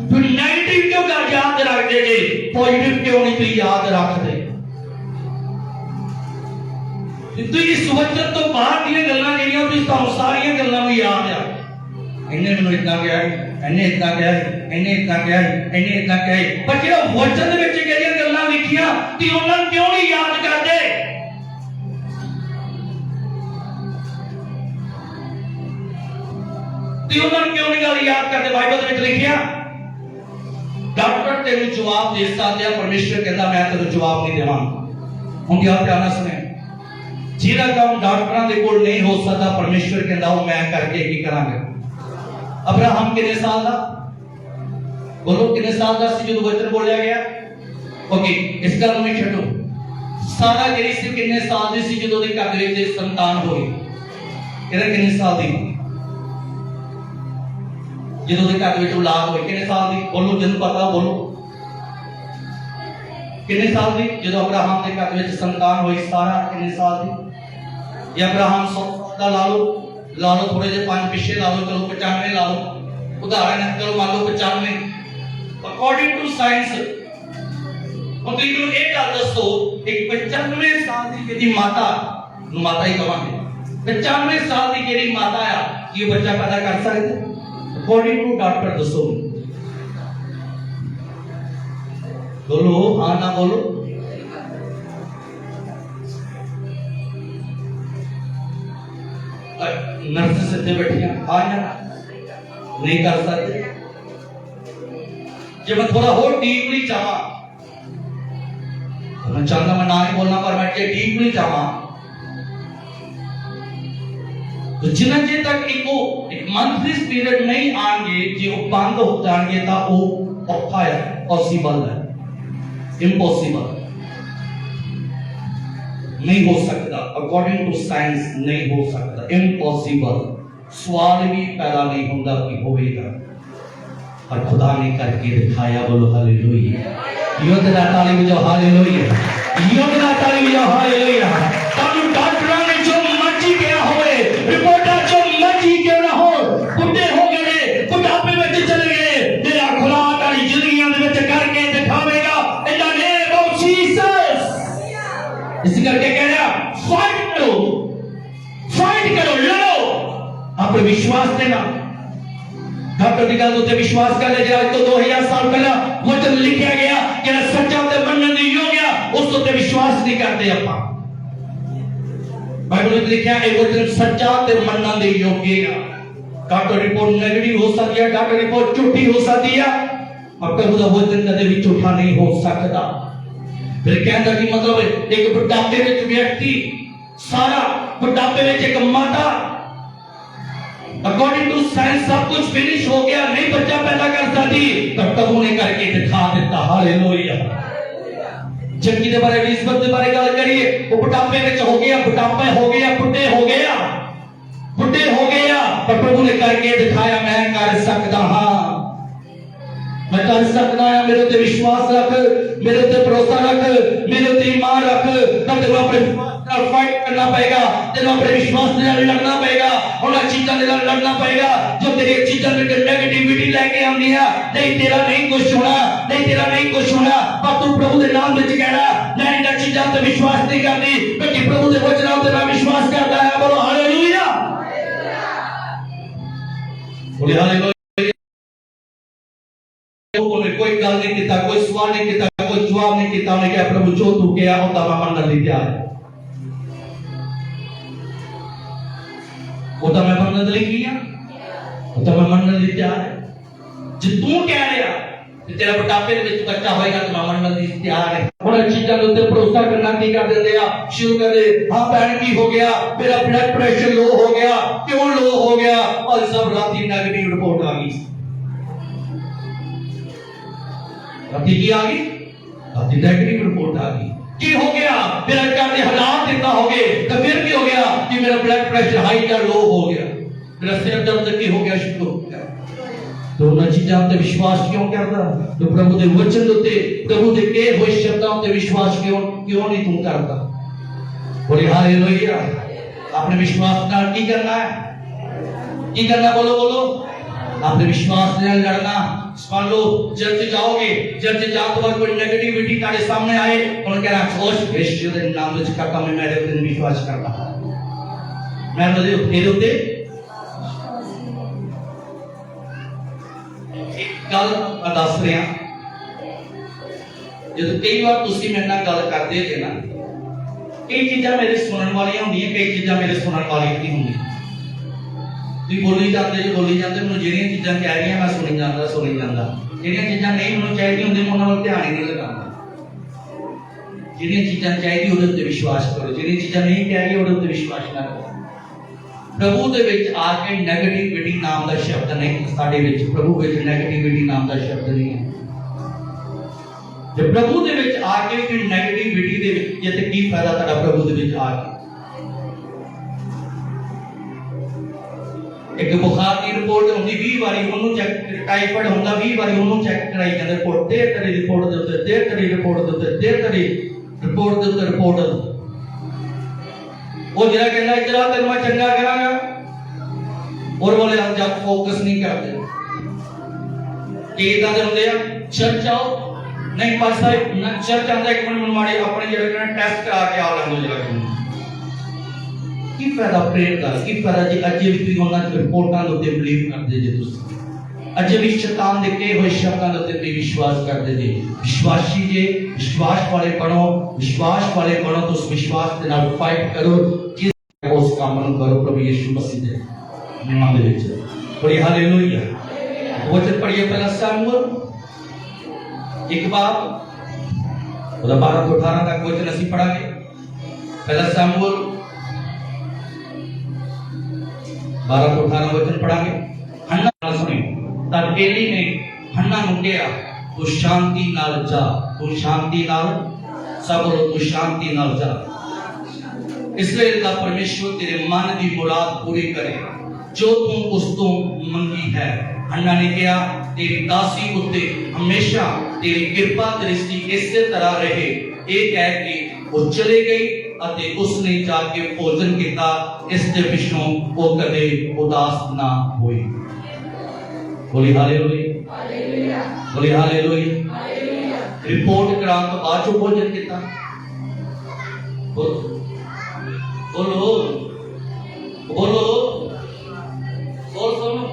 Speaker 1: तो नेगेटिव क्यों गल याद रखदे जे, पॉजिटिव क्यों नहीं तुसीं याद रखदे? तो इस वचन तो बाहर दी गल्लां जेहड़ियां तुहानूं सारियां गल्लां नूं याद आ, इन्हें मैनूं इतना कहा, इन्हें इतना कहा, इन्हें इतना कहा, इन्हें इतना कहा, पर जेड़ा वचन दे विच जेहड़ियां गल्लां लिखियां ती उन्हां नूं क्यों नहीं याद करदे? ती उन्हां नूं क्यों नहीं गल याद करदे? बाइबल दे विच लिखिया डॉक्टर तेनूं जवाब दे सकदा, परमेश्वर कहंदा मैं तेनूं जवाब नहीं देवांगा। हुण ध्यान ध्यान नाल सुणो, जिहड़ा काम डॉक्टरां दे कोल नहीं हो सकता, परमेश्वर कहंदा वो मैं करके की करांगा। अब्राहम कितने साल दा? बोलो कितने साल दा सी जदों वचन बोलिया गया? ओके, इस गल नूं छड्डो। सारा जेहड़ी सी कितने साल दी सी जदों दे घर दे विच संतान होई? इहदा कितने साल दी? जदों दे घर विच औलाद होई कितने साल दी? बोलो जिन्नू पता बोलो कितने साल दी? जदों अब्राहम दे घर विच संतान होई सारा कितने साल दी? या अब्राहम 100 साल दा ला लो थोड़े जे 5 पीछे ला लो, चलो 95 ला लो, उदाहरण है, चलो मान लो 95। अकॉर्डिंग टू साइंस और तुम लोग एक गल दसो, एक 95 साल की जेडी माता ही कहांगे, 95 साल की जेडी माता आ कि बच्चा पैदा कर सकती? अकॉर्डिंग टू डॉक्टर दसो, बोलो हाँ ना बोलो। नर्स से बैठिया हाँ या नहीं कर सकते? जब मैं थोड़ा और डीपली चाहा, तो मैं चाहता मैं ना ही बोलना, पर मैं डीपली चाहा तो जिन्ना जे तक एक मंथली पीरियड नहीं आएंगे, जे वो बंद हो जाएंगे, तो वो औखा है, पॉसिबल है, इम्पॉसिबल नहीं हो सकता। अकॉर्डिंग टू साइंस नहीं हो सकता, इम्पॉसिबल। सवाल भी पैदा नहीं होता कि होएगा, पर खुदा ने करके दिखाया। बोलो हालेलुया। योद्धा ताली बजाओ हालेलुया, योद्धा ताली बजाओ हालेलुया। तानु डॉक्टरों ने जो मर्जी किया होए, रिपोर्टर जो मर्जी क्यों ना हो, बुढ़े हो गए, बुढ़ापे में चले गए, तेरा खुदा तारी जिंदगियां दे विच करके दिखावेगा in the name of Jesus. इस करके कह रहा फाइट करो, लड़ो, अपने विश्वास देना। डॉक्टर की गल उत्ते विश्वास कर ले, आज तो 2000 साल पहले वचन लिखा गया कि सच्चा ते मनन दी योग आ, उस उत्ते विश्वास नहीं करते आपां। बाइबल में लिखा है वचन सच्चा ते मनन दी योग है। डॉक्टर रिपोर्ट नेगेटिव हो सकती है, डॉक्टर रिपोर्ट झूठी हो सकती है, पर प्रभु दा वचन कदे भी झूठा नहीं हो सकता। फिर कहता कि मतलब एक बुढ़ापे में व्यक्ति, सारा बुढ़ापे में एक माता, अकॉर्डिंग टू साइंस सब कुछ फिनिश हो गया, नहीं बच्चा पैदा कर सकती, तब प्रभु ने करके दिखा देता। हालेलुया। जबकि दे बारे इलिजाबेथ दे बारे गल करिए, वो बुढ़ापे में हो गया, बुढ़ापा हो गया, बुढ़े हो गया, पर प्रभु ने करके दिखाया मैं कर सकता हां, मैं कर सकना है, मेरे उत्ते विश्वास रख, मेरे उत्ते भरोसा रख, मेरे उत्ते ईमान रख। तो तेरे अपने विश्वास फाइट करना पड़ेगा, तेरे अपने विश्वास से लड़ना पड़ेगा, उन चीजों से लड़ना पड़ेगा जो तेरी चीजों में नेगेटिविटी लेके आती है। नहीं तेरा नहीं कुछ होना, नहीं तेरा नहीं कुछ होना, पर तू प्रभु के नाम में कहना मैं इन चीजों पे विश्वास नहीं करती, क्योंकि प्रभु के वचनों पे मैं विश्वास करता है। बोलो हालेलुया, बोलो हालेलुया। कोई गल नहीं किया, कोई सवाल नहीं किया, कोई जवाब नहीं किया, उन्हें कहा प्रभु जो तू कहा होता मैं मनने लई तैयार है। होता मैं मनने लई किया, होता मैं मनने लई तैयार है। जे तू कह रहा कि तेरा बुढ़ापे दे विच बच्चा होएगा तो मैं मनने लई तैयार है। उन चीज़ों के उत्ते भरोसा करना की कर देंगे आ, शुरू कर दे। हाँ बहन की हो गया, मेरा ब्लड प्रेशर लो हो गया, क्यों लो हो गया? और सब राती नेगेटिव रिपोर्ट आ गई। राती की आ गई, राती नेगेटिव रिपोर्ट आ गई। की हो गया? मेरा घर के हालात इतना हो गए, तो फिर की हो गया कि मेरा ब्लड प्रेशर हाई या लो हो गया, मेरा सिर दर्द की हो गया, शुरू हो गया। तो उन चीज़ों पे विश्वास क्यों करता? तो प्रभु के वचन उत्ते, प्रभु के कहे हुए शब्दों पे विश्वास क्यों नहीं तू करता? बोले हालेलुया। अपने विश्वास नाल की करना है? की करना? बोलो बोलो। अपने विश्वास नाल लड़ना। मान लो चर्च जाओगे, चर्च जाओ तो कोई नेगेटिविटी तुम्हारे सामने आए, उन्होंने कहना सोच यीशु के नाम में करता मैं मेरे ऊपर विश्वास करता, मैं मेरे ऊपर एक गल दस रहा। जो कई बार तुसी मेरे नाल गल करते थे ना, कई चीज़ां मेरे सुनने वाली होंगी, कई चीज़ां मेरे सुनने वाली नहीं होंगी। तुम बोली जाते जो बोली जाते, मैं जिहड़ियां चीज़ां कह रही मैं सुनी जाता, जिहड़ियां चीज़ां नहीं मैनूं चाहिए होंदी मैं उन्हां वल ध्यान ही नहीं लगांदा। जिहड़ियां चीज़ां चाहिए उहदे उत्ते विश्वास करो, जिहड़ियां चीज़ां नहीं चाहिए उहदे उत्ते विश्वास ना करो। प्रभु दे विच आके नेगेटिविटी नाम दा शब्द नहीं, साडे विच प्रभु विच नेगेटिविटी नाम दा शब्द नहीं है। जब प्रभु दे विच आके कि नेगेटिविटी दे विच जे ते की फायदा तुहाडा प्रभु दे विच आके? एक बुखार की रिपोर्ट होंदी 20 बारी ਉਹਨੂੰ ਚੈੱਕ, ਟਾਈਫਾਇਡ ਹੁੰਦਾ 20 ਬਾਰੀ ਉਹਨੂੰ ਚੈੱਕ ਕਰਾਈ ਜਾਂਦੇ, ਰਿਪੋਰਟ ਤੇ ਤੇਰੀ ਰਿਪੋਰਟ ਦੇ ਉੱਤੇ, ਤੇ ਤੇਰੀ ਰਿਪੋਰਟ ਦੇ ਉੱਤੇ, ਤੇ ਤੇਰੀ ਰਿਪੋਰਟ ਦੇ ਉੱਤੇ ਰਿਪੋਰਟ। ਉਹ ਜਿਹੜਾ ਕਹਿੰਦਾ ਇਤਰਾ ਤੈਨੂੰ ਮੈਂ ਚੰਗਾ ਕਰਾਂਗਾ, ਔਰ ਵਾਲੇ ਹਮ ਜਦ ਫੋਕਸ ਨਹੀਂ ਕਰਦੇ। ਕੀ ਇਦਾਂ ਦੇ ਹੁੰਦੇ ਆ? ਚਰਚ ਆਓ ਨਹੀਂ ਪਾਸਾ ਚਰਚ ਆਂਦਾ, ਇੱਕ ਮਿੰਟ ਮਾੜੇ ਆਪਣੇ ਜਿਹੜਾ ਕਹਿੰਦਾ ਟੈਸਟ ਕਰਾ ਕੇ ਆ ਲੈਂਦੇ ਜਿਹੜਾ की फायदा प्रेयर का? की फायदा जी अजे भी तुम उन्हां रिपोर्टां दे उत्ते बिलीव करदे जे, तुसीं अजे भी शैतान दे कहे होए शब्दां दे उत्ते विश्वास करदे जे। विश्वासी जे, विश्वास वाले बनो, विश्वास वाले बनो तो उस विश्वास के नाल फाइट करो कि उस काम नूं करो प्रभु यीशु मसीह दे नाम दे विच। बड़ी हालेलुया। वचन पढ़िए पहला शमूएल एक बाब ओदा 12 ਤੋਂ 18 तक वचन ਅਸੀਂ पढ़ांगे। पहला शमूएल 12 ਤੋਂ 18 वचन पढ़ांगे। हन्ना नाल सुने, तद एली ने हन्ना नूं कहा तू शांति नाल जा, तू शांति नाल, सब बोलो तू शांति नाल जा, इसलिए दा परमेश्वर तेरे मन की मुराद पूरी करे जो तू उस तो मंगी है। हन्ना ने कहा तेरी दासी उत्ते हमेशा तेरी कृपा दृष्टि इस तरह रहे। ये कह के वो चले गई अते उसने जाके भोजन किया, इसके पिछों वो कदे उदास ना हुई। बोली हालेलुया, बोली हालेलुया। रिपोर्ट करा तो बाद जो भोजन किया, बोलो बोलो बोल सुनो।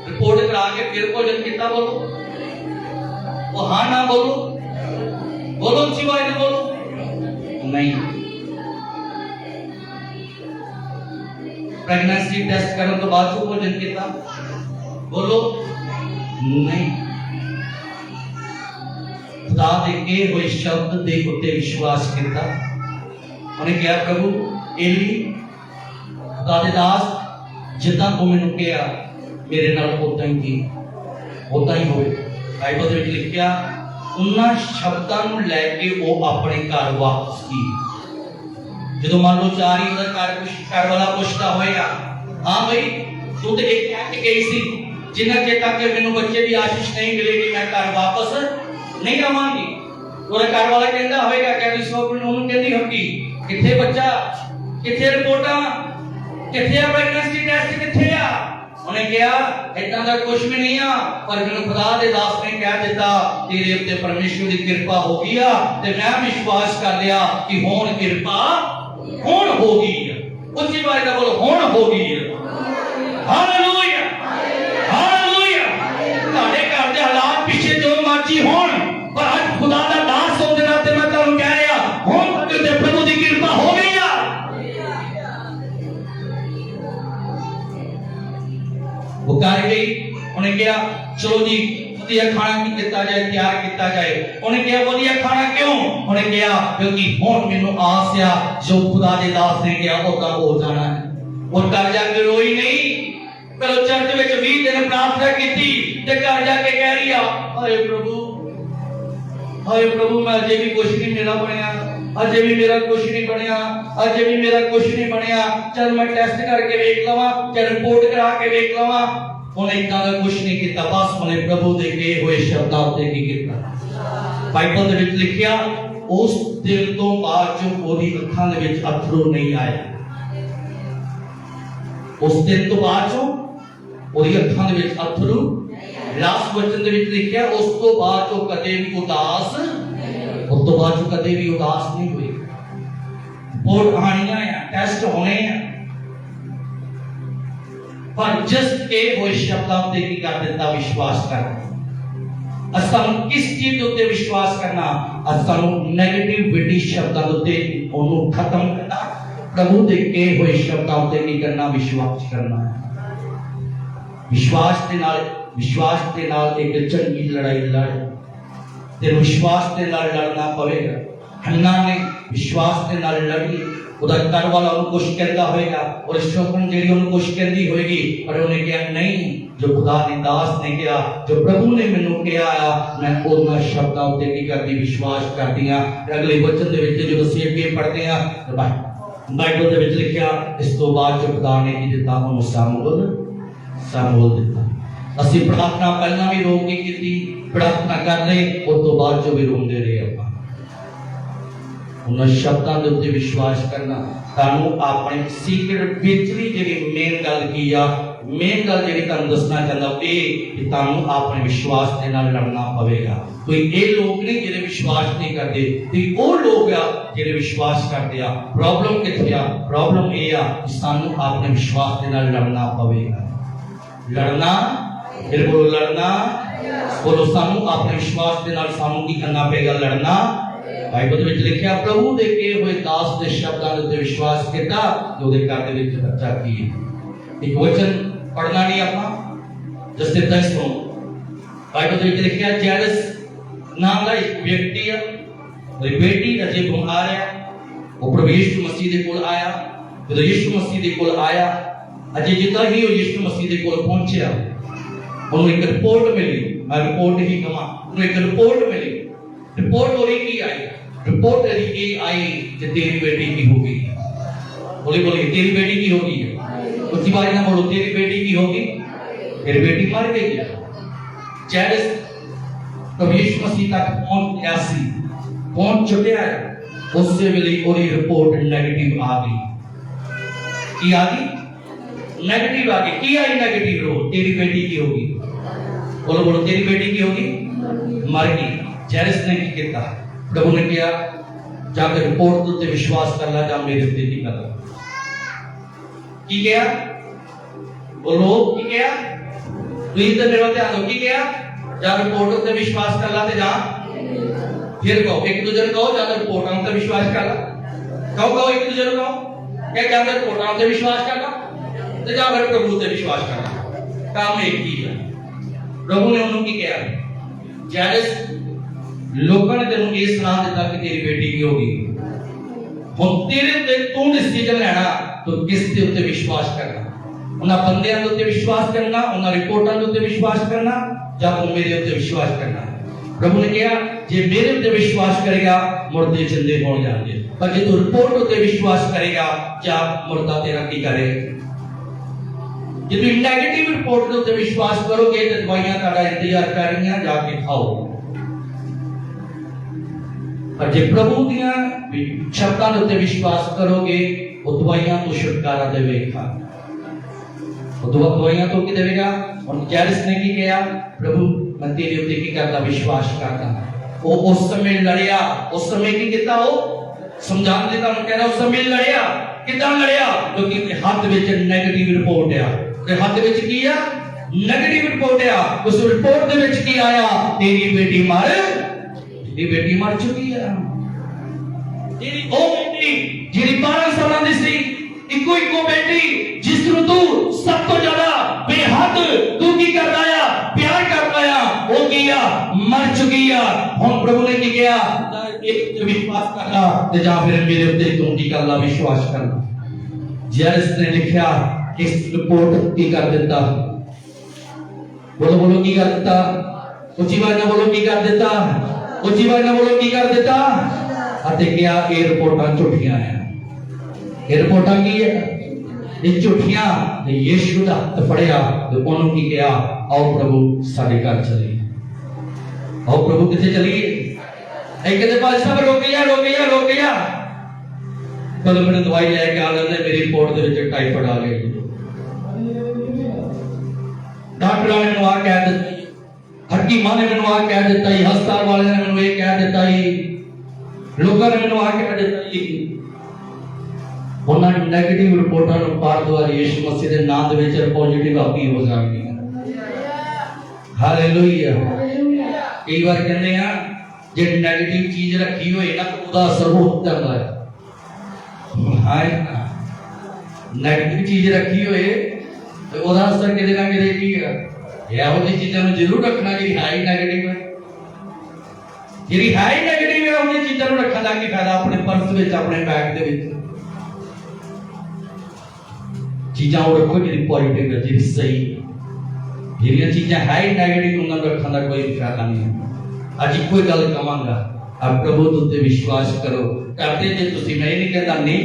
Speaker 1: रिपोर्ट करा के फिर भोजन किया, बोलो वो हाँ ना बोलो, बोलो सिवाय ना बोलो नहीं। प्रेगनेंसी टेस्ट करने तो बाद जो भोजन किया, बोलो नहीं। खुदा दे कहे हुए शब्द दे उत्ते विश्वास किया। उन्हें कहा प्रभु एली खुदा दे दास जिदा तू मैनू कहा मेरे नाल उदां ही की, उदां ही होए। बाइबल दे विच लिखिया उन्हां शब्दां नूं लैके वो अपने घर वापस की। जो मान लो चार ही घर वाला पुछता होएगा हाँ भाई तू तो एक कह के गई सी, जिन्ना चेर तक मैनू बच्चे की आशीष नहीं मिलेगी मैं घर वापस नहीं आवांगी। और घर वाला कहता होगा कहती कहती होगी किथे बच्चा, किथे रिपोर्टा, किथे प्रेगनेंसी टेस्ट, किथे आ? उन्हें कहा इतना का कुछ भी नहीं आ, पर मैंने खुदा दे दास ने कह दिता तेरे उत्ते परमेश्वर की कृपा हो गई आ ते मैं विश्वास कर लिया कि हुण कृपा हुण हो गई है। उच्ची आवाज नाल बोलो हुण हो गई है। Hallelujah hallelujah. ਤੁਹਾਡੇ घर ਦੇ हालात पिछे जो मर्जी होण, पर आज खुदा दा दास होण दे नाते मैं ਤੁਹਾਨੂੰ कह रहा हुण ते प्रभु की कृपा हो गई आ। वो कर गई। उन्हें कहा चलो जी वधिया खाना की किया जाए, तैयार किया जाए। उन्हें कहा वधिया खाना क्यों? उन्हें कहा क्योंकि हुण मैनू आस आ जो खुदा दे दास ने कहा ओदा हो जाना है। और घर जाके रोई नहीं, चलो चर्च में 20 दिन प्रार्थना की थी ते घर जाके कह रही हाय प्रभु मैं अजे भी कुछ नहीं मेरा बनया, अजे भी मेरा कुछ नहीं बनया, अजे भी मेरा कुछ नहीं बनया। चल मैं टेस्ट करके देख लवा, चल रिपोर्ट करा के देख लवा। उन्हें इतना का कुछ नहीं किया, बस उन्हें प्रभु दे कहे हुए शब्दां उत्ते की किया। बाइबल दे विच लिखिया उस दिन तो बाद जो ओदी अखां दे विच अथरू नहीं आया। उस दिन तो बाद जो ओदी अखां दे विच अथरू, लास्ट वचन दे विच लिखिया उस तो बाद जो कदे भी उदास, उस तो बाद जो कदे भी उदास नहीं हुई। रिपोर्ट आनियां है, टेस्ट होने हैं, पर जस्ट के हुए शब्दां ते की कर देता विश्वास कर। असां किस चीज उत्ते विश्वास करना? असां नेगेटिविटी शब्दां उत्ते ओनू खत्म करना, प्रभु दे के हुए शब्दां उत्ते की करना विश्वास करना है। विश्वास दे नाल एक चंगी लड़ाई लड़ ते विश्वास दे नाल लड़ना पवेगा। हन्ना ने विश्वास दे नाल लड़ी, उधर घर वाला उनको कुछ कहता होगा और शोकन जेडी उनको कुछ कहती होगी, पर उन्हें कहा नहीं जो खुदा ने दास ने कहा, जो प्रभु ने मैनू कहा मैं उन्हां शब्दां उत्ते की करदी विश्वास करदी हां। अगले वचन दे विच जो ਅਸੀਂ ਅੱਗੇ पढ़दे हां बाइबल दे विच लिखिया इस तो बाद जो खुदा ने की दिता ਉਹਨੂੰ सामूल दिता। ਅਸੀਂ प्रार्थना पहला भी रोक के की, प्रार्थना कर रहे उस तो बाद जो भी रोंदे रहे ਆਪਾਂ उन शब्दों के उत्ते विश्वास करना। तानू अपने सीक्रेट विचली जेडी मेन गल की आ, मेन गल जेडी तानू दसना चाहता ए कि तानू अपने विश्वास के नाल लड़ना पवेगा। कोई ए लोग नहीं जेडे विश्वास नहीं करते, ते ओ लोग आ जेडे विश्वास करते आ। प्रॉब्लम किथे आ? प्रॉब्लम ए आ कि सानू अपने विश्वास के नाल लड़ना पवेगा। लड़ना, फिर बोलो लड़ना, बोलो सानू अपने विश्वास के नाल सानू की करना पेगा? लड़ना। बाइबल में लिखा प्रभु दे के हुए दास दे शब्दां ते विश्वास किया जो दे घर दे विच बच्चा की। एक वचन पढ़ना नहीं अपना जैसे दस सुनो। बाइबल में लिखा जैरस नाम का एक व्यक्ति है, मेरी बेटी अजे बीमार है, वो प्रभु यीशु मसीह दे कोल आया। जब यीशु मसीह दे कोल आया, अजे जितना ही वो यीशु मसीह दे कोल पहुंचा उन्हें एक रिपोर्ट मिली। मैं रिपोर्ट ही कमा, उन्हें एक रिपोर्ट मिली। रिपोर्ट हो रही की आई, रिपोर्ट ये आई कि तेरी बेटी की होगी। बोली तेरी बेटी की होगी। उसी बात ना बोलो तेरी बेटी की होगी, तेरी बेटी मर गई है। जैरस प्रभु यीशु मसीह तक पहुंच चुके हैं, उससे वेले और रिपोर्ट नेगेटिव आ गई। की आ गई? नेगेटिव आ गई। की आई नेगेटिव? रो तेरी बेटी की होगी। बोलो तेरी बेटी की होगी, मर गई। जैरस ने की किया? प्रभु ने कहा जाकर रिपोर्ट ते विश्वास कर ला, जा मेरे उत्ते की कर। की कहा? बोलो की कहा? तुम तो मेरा ध्यान दो। की कहा? जा रिपोर्ट ते विश्वास कर ला ते जा। फिर कहो एक दूसरे कहो जा रिपोर्ट ते विश्वास कर ला। कहो एक दूसरे कहो क्या जा रिपोर्ट ते विश्वास कर ला ते जा प्रभु ते विश्वास कर ला। काम एक ही है। प्रभु ने उन्होंने की कहा? जैरस लोगों ने तेन ये सलाह दिता कि तेरी बेटी की होगी। हुण तेरे ते तू डिसीजन लेना तो किस दे उत्ते विश्वास करना? उन्हां बंदियां दे उत्ते विश्वास करना, उन्हां रिपोर्टां दे उत्ते विश्वास करना, या तू मेरे उत्ते विश्वास करना? प्रभु ने कहा जे मेरे उत्ते विश्वास करेगा मुर्दे जिंदे हो जाएंगे, पर जे तू रिपोर्ट उत्ते विश्वास करेगा क्या मुर्दा तेरा की करे? जो नैगेटिव रिपोर्ट के उत्ते विश्वास करोगे तो दवाइयां तुहाडा इंतजार कर रही हैं, जाके खाओ। पर जो प्रभु दियां शब्दां के उत्ते विश्वास करोगे वो दवाइयां तो छुटकारा देवेगा। वो दवाइयां तो की देवेगा। और जैरिस ने की किया, प्रभु मैं तेरे उत्ते की करता विश्वास करता। वो उस समय लड़िया, उस समय की किता वो समझाने देता उन्हें कहना उस समय लड़िया, कितना लड़िया क्योंकि हाथ विच नेगेटिव रिपोर्ट है। ते हाथ विच की है नेगेटिव रिपोर्ट है। उस रिपोर्ट दे विच की आया, तेरी बेटी मर चुकी है। तेरी ओ बेटी जिहड़ी 12 साल दी सी, इको बेटी जिस नूं तू सब तो ज्यादा बेहद तू की करदा आ, प्यार करदा आ, वो किया मर चुकी है। हुण प्रभु ने की किया, एक विश्वास करना ते जा फिर मेरे उत्ते तू की करला विश्वास करना। जैरिस ने लिखा इस रिपोर्ट की कर देता। बोलो की कर देता, उच्ची आवाज में बोलो की कर देता, उच्ची आवाज में बोलो की कर देता। अते क्या ये रिपोर्टां झूठियां हैं। ये रिपोर्टां की है ये झूठियां। ते यीशु दा हत्थ फड़िया ते ओनू की किया, आओ प्रभु साडे घर चलिए। आओ प्रभु किथे चलिए। एक कहते भाई साहब रोक गया कल मैंने दवाई लेके आ गए, मेरी रिपोर्ट दे विच टाइफाइड आ गया। डॉक्टर ने मैनू आ कह दिता, हकीमां ने मैनू आ कह दिता, हस्पताल वाले ने मैनू ये कह दिता, लोगों ने मैनू आ कह दिता। उन्होंने नेगेटिव रिपोर्टां नूं पार द्वारा यीशु मसीह दे नाम दे विच पॉजिटिव आपी हो जाएगी। हालेलुया। कई बार कहते हैं जे नेगेटिव चीज रखी होए ना तो उसका असर बहुत ज्यादा है। हाय नेगेटिव चीज रखी होए तो उसका असर किते ना किते की है। ਇਹੋ ਜਿਹੀ ਚੀਜ਼ਾਂ ਨੂੰ ਜ਼ਰੂਰ ਰੱਖਣਾ ਜਿਹੜੀ ਹੈ ਹੀ ਨੈਗੇਟਿਵ ਹੈ। ਜਿਹੜੀ ਹੈ ਹੀ ਨੈਗੇਟਿਵ ਹੈ ਉਹ ਜਿਹੀ ਚੀਜ਼ਾਂ ਨੂੰ ਰੱਖਣ ਦਾ ਕੀ ਫਾਇਦਾ ਆਪਣੇ ਪਰਸ ਵਿੱਚ, ਆਪਣੇ ਬੈਗ ਦੇ ਵਿੱਚ। ਚੀਜ਼ਾਂ ਉਹ ਰੱਖੋ ਜਿਹੜੀ ਪੋਜ਼ਿਟਿਵ ਹੈ, ਜਿਹੜੀ ਸਹੀ ਹੈ। ਜਿਹੜੀਆਂ ਚੀਜ਼ਾਂ ਹੈ ਹੀ ਨੈਗੇਟਿਵ ਉਹਨਾਂ ਨੂੰ ਰੱਖਣ ਦਾ ਕੋਈ ਫਾਇਦਾ ਨਹੀਂ ਹੈ। ਅੱਜ ਇੱਕੋ ਹੀ ਗੱਲ ਕਹਾਂਗਾ, ਆਪ ਪ੍ਰਭੂ ਦੇ ਉੱਤੇ ਵਿਸ਼ਵਾਸ ਕਰੋ। ਕਰਦੇ ਜੇ ਤੁਸੀਂ, ਮੈਂ ਇਹ ਨਹੀਂ ਕਹਿੰਦਾ ਨਹੀਂ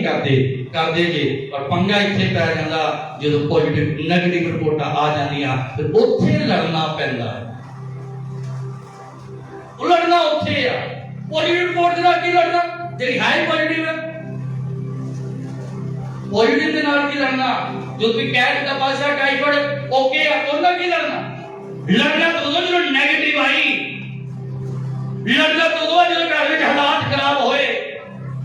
Speaker 1: ਕਰਦੇ ਜੇ, ਪਰ ਪੰਗਾ ਇੱਥੇ ਪੈ ਜਾਂਦਾ ਜਦੋਂ ਪੋਜ਼ਿਟਿਵ ਨੈਗੇਟਿਵ ਰਿਪੋਰਟਾਂ ਆ ਜਾਂਦੀਆਂ ਫਿਰ ਉੱਥੇ ਲੜਨਾ ਪੈਂਦਾ ਹੈ। ਉਹ ਲੜਨਾ ਉੱਥੇ ਆ। ਪੋਜ਼ਿਟਿਵ ਰਿਪੋਰਟ ਦੇ ਨਾਲ ਕੀ ਲੜਨਾ, ਜਿਹੜੀ ਹੈ ਪੋਜ਼ਿਟਿਵ ਹੈ। पॉजिटिव के नाल की लड़ना, जो भी कह देता पासा टाइफाइड ओके है, उनका की लड़ना तो जो नेगेटिव आई, लड़ना तो जो घर में हालात खराब होए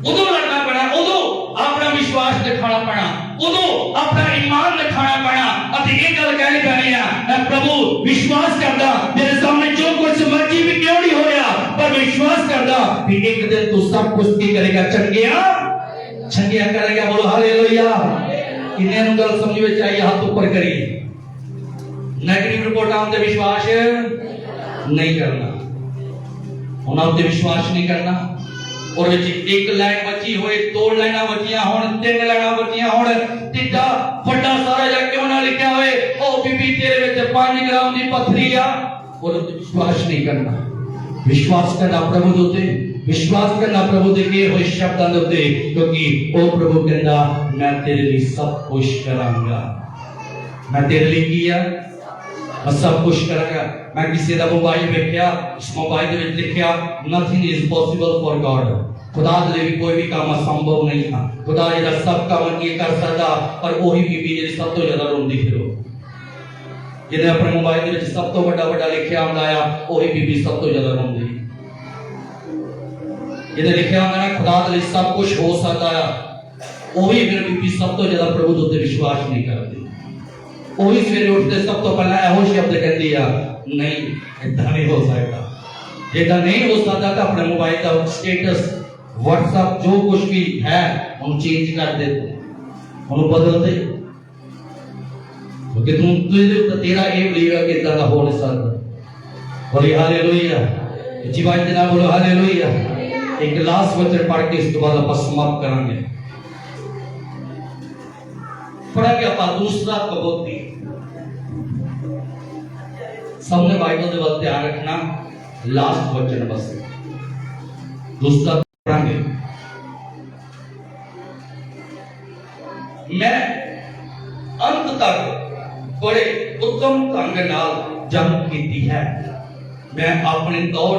Speaker 1: उदो लड़ना पड़ा, उदो अपना विश्वास दिखाना पड़ा, उदो अपना ईमान दिखाना पड़ा। अब ये गल कहनी पैनी है, मैं प्रभु विश्वास करदा मेरे सामने जो कुछ मर्जी भी क्यों नहीं हो रहा, पर विश्वास करदा कि एक दिन तू सब कुछ की करेगा, चंगिया करेगा। बोलो हालेलुया। किन्ने नु गल समझ में आई, हाथ ऊपर करिए। नेगेटिव रिपोर्ट आते विश्वास नहीं करना, उन्होंने विश्वास नहीं करना। और एक लाइन बची होए, 2 लाइना बचिया होण, 3 लाइना बचिया होण, तीजा बड़ा सारा जा क्यों ना लिखा होए, ओ बीबी तेरे विच 5 ग्राम दी पत्थरी आ, और विश्वास नहीं करना। विश्वास करना प्रभु दे उत्ते, विश्वास करना प्रभु दे के होए शब्दां दे उत्ते, क्योंकि ओ प्रभु कहंदा मैं तेरे लिए सब कुछ करांगा। मैं तेरे लिए किया, मैं सब कुछ करांगा। मैं किसी दा मोबाइल वेख्या, उस मोबाइल दे विच लिखिया nothing is possible for God. खुदा दे लिए कोई भी काम असंभव नहीं है। खुदा जेड़ा सब काम ये कर सकदा, पर ओही बीबी जेड़ी सब तो ज्यादा रोंदी फिरो, जिन्हें अपने मोबाइल दे विच सब तो बड़ा लिखिया हुंदा आ, ओही बीबी सब तो ज्यादा रोंदी। जिन्हें लिखिया हुंदा ना खुदा दे लिए सब कुछ हो सकदा है, ओही फिर बीबी सब तो ज्यादा प्रभु दे उत्ते विश्वास नहीं करदी। ओही सवेरे उठते सब तो पहला एहो शब्द कहती है, नहीं इतना नहीं हो सकता। जेदा नहीं हो सकता तो अपने मोबाइल का स्टेटस, व्हाट्सएप जो कुछ भी है उन चेंज कर देते, उन बदल दे, क्योंकि तुम तेरा एम लेगा कि इतना हो नहीं सकता। बोली हालेलुया। जीवन देना बोलो हालेलुया। एक लास्ट वचन पढ़ के इसके बाद आप समाप्त करेंगे। पढ़ा के आप दूसरा कबूती, सबने बाइबल के वक्त ध्यान रखना, लास्ट वचन बस दूसरा पढ़ांगे। मैं अंत तक बड़े उत्तम ढंग नाल जंग की है। मैं अपने दौड़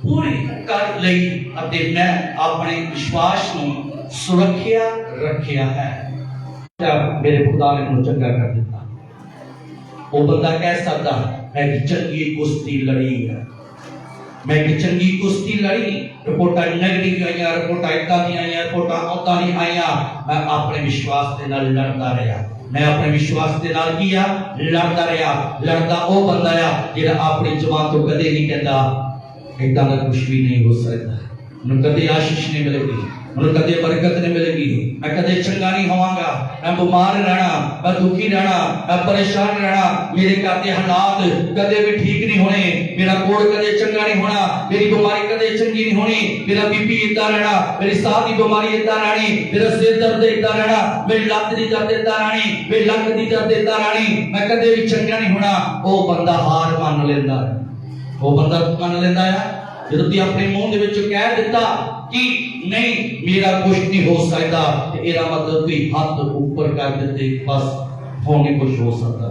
Speaker 1: पूरी कर लई अते मैं अपने विश्वास नूं सुरखिया रखिया है। मेरे खुदा ने मुझे चंगा कर दिता। वो बंदा कह सकता मैं एक चंगी कुश्ती लड़ी है, मैं एक चंगी कुश्ती लड़ी। रिपोर्टां नेगेटिव आईयां, रिपोर्टां इत्तां दी आईयां, रिपोर्टां उत्तां दी आईयां, मैं अपने विश्वास के नाल लड़दा रहा। मैं अपने विश्वास के नाल किया लड़दा रहा। लड़दा वो बंदा आ जिहड़ा अपनी जुबान तो कदे नहीं कहता इत्तां दा कुछ भी नहीं हो सकता, मैं कदे आशीष नहीं मिलेगी, मैं कदे बरकत नहीं मिलेगी, मैं कदे चंगा नहीं होवांगा, मैं बीमार रहना, मैं दुखी रहना, मैं परेशान रहना, मेरे घर के हालात कदे भी ठीक नहीं होने, मेरा कोड़ कदे चंगा नहीं होना, मेरी बीमारी कदे चंगी नहीं होनी, मेरा बीपी इतना रहना, मेरी साह की बीमारी इतना रहनी, मेरा सिर दर्द इतना रहना, मेरी लत्त की दर्द इतना रहनी, मेरी लक की दर्द इतना रहनी, मैं कदे भी चंगा नहीं होना। वो बंदा हार मान लेंदा है, वो बंदा मान लेंदा है ਜਦੋਂ ती अपने मुंह दे विच कह दिता कि नहीं मेरा कुछ नहीं हो सकता, तो एदा मतलब कोई हाथ ऊपर कर देते बस होने कुछ हो सकता।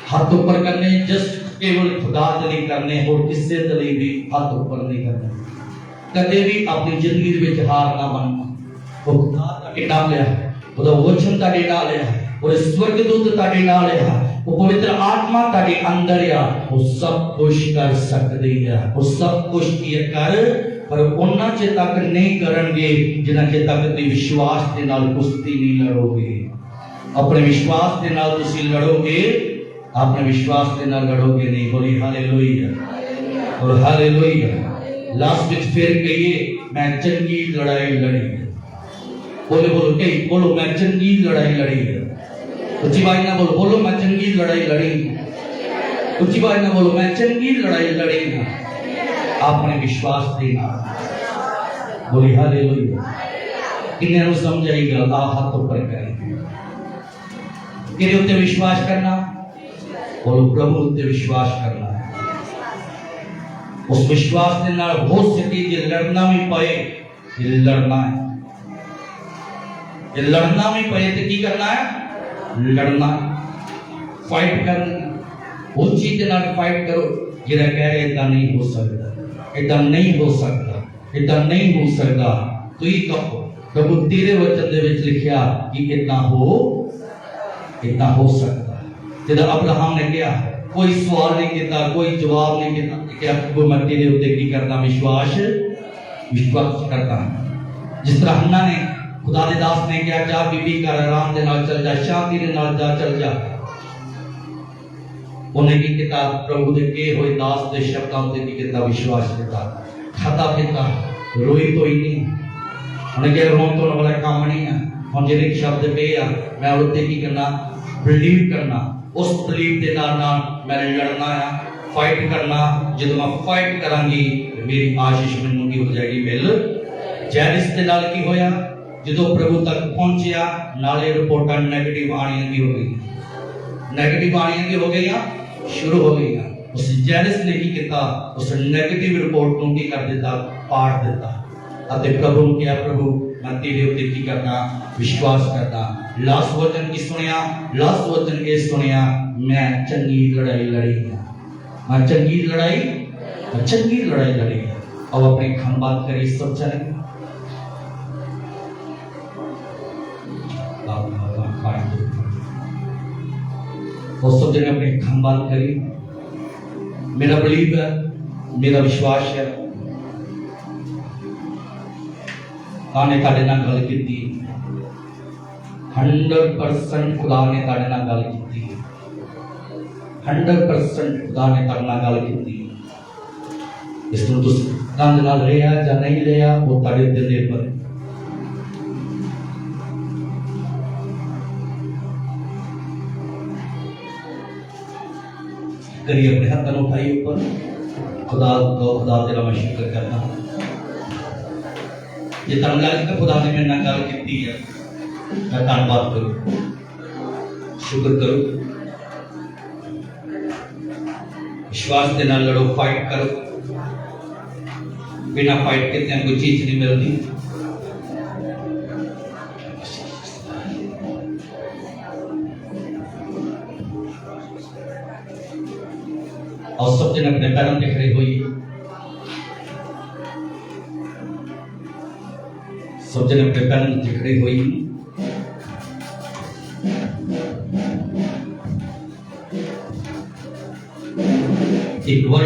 Speaker 1: हाथ ऊपर करने जस्ट केवल खुदा दे लिए करने और किसी दे लिए भी हाथ ऊपर नहीं करने। कदे भी अपनी जिंदगी दे विच हार ना मानना। वो खुदा ताके नाल है, ओदा वचन ताके नाल है, और स्वर्गदूत ताके नाल है, वो पवित्र आत्मा ताके अंदर है, वो सब कुछ कर सकती है, वो सब कुछ किए कर, पर उन्ना चे तक नहीं करनगे जिन्ना चे तक तुम विश्वास के नाल कुश्ती नहीं लड़ोगे। अपने विश्वास के नाल तुसी लड़ोगे, अपने विश्वास के नाल लड़ोगे नहीं। बोली हालेलुया और हालेलुया। लास्ट में फिर कहिए मैं चंगी लड़ाई लड़ी। बोले बोलो कहीं बोलो मैं चंगी लड़ाई लड़ी है। ऊंची बात ना बोलो, बोलो मैं चंगी लड़ाई लड़ी। ऊंची बात ना बोलो मैं चंगी लड़ाई लड़ी है अपने विश्वास देना। बोली हालेलुया। किन्ने नु समझ आई गल आ हाथ ऊपर करें किरे उत्ते विश्वास करना। बोलो प्रभु उत्ते विश्वास करना। उस विश्वास के नाल हो सके जे लड़ना भी पाए, ये लड़ना है, ये लड़ना भी पाए तो की करना है, लड़ना, फाइट करना। वो चीज के नाल फाइट करो जिहड़ा कह रहे इतना नहीं हो सकता, इतना नहीं हो सकता, इतना नहीं हो सकता, तो ये कहो प्रभु तेरे वचन दे विच लिखिया कि इतना हो सकता। जिदा अब्राहम ने कहा कोई सवाल नहीं किया, कोई जवाब नहीं किया, क्या प्रभु मैं तेरे उत्ते की करना विश्वास करता। जिस तरह हन्ना ने खुदा दे दास ने कहा जा बीबी घर आराम दे नाल चल जा, शांति दे नाल जा चल जा। उन्हें की किताब प्रभु दे के होए दास दे शब्दां ते की किताब विश्वास किया, खाता पीता रोई तो ही नहीं। उन्हें कहा रोन तो वाला काम नहीं है। हम जेरे शब्द पे आ मैं उत्ते की करना, बिलीव करना, उस बिलीव के नाल मैंने लड़ना है, फाइट करना। जब मैं फाइट करांगी मेरी आशीष मैनूं की हो जाएगी मिल। जैरिस के नाल की होया जो प्रभु तक पहुंचया नाले रिपोर्टां नेगेटिव आनियां की हो गई, नेगेटिव आनियां की हो गई शुरू हो गई। उस जैरिस ने की किया, उस नेगेटिव रिपोर्ट को की कर दिता, पाट दिता। अते प्रभु ने कहा प्रभु मैं तेरे उत्ते की करना विश्वास करता। लास्ट वचन की सुनिया, लास्ट वचन के सुनिया मैं चंगी लड़ाई लड़ी, मैं चंगी लड़ाई लड़ी। अब अपनी खम बात करी सब चले वो सब जगह अपनी खम बात करी। मेरा बिलीव है, मेरा विश्वास है आने ताड़े ना गल की 100% खुदा ने ताड़े ना गल की, 100% खुदा ने ताड़े ना गल की। इसमें तुस कंध नाल लिया या नहीं लिया वो ताड़े ते निर्भर है। करिए अपने हाथ उठाइए ऊपर। खुदा तेरा मैं शुक्र करना ये तंग खुदा ने मेरे नाल गल की है, मैं धन्यवाद करूं, शुक्र करूं। विश्वास के नाल लड़ो, फाइट करो। बिना फाइट के कोई चीज नहीं मिलती। पैरों ते खड़े होइए। सब जने अपने पैरों ते खड़े होइए। एक वर्ड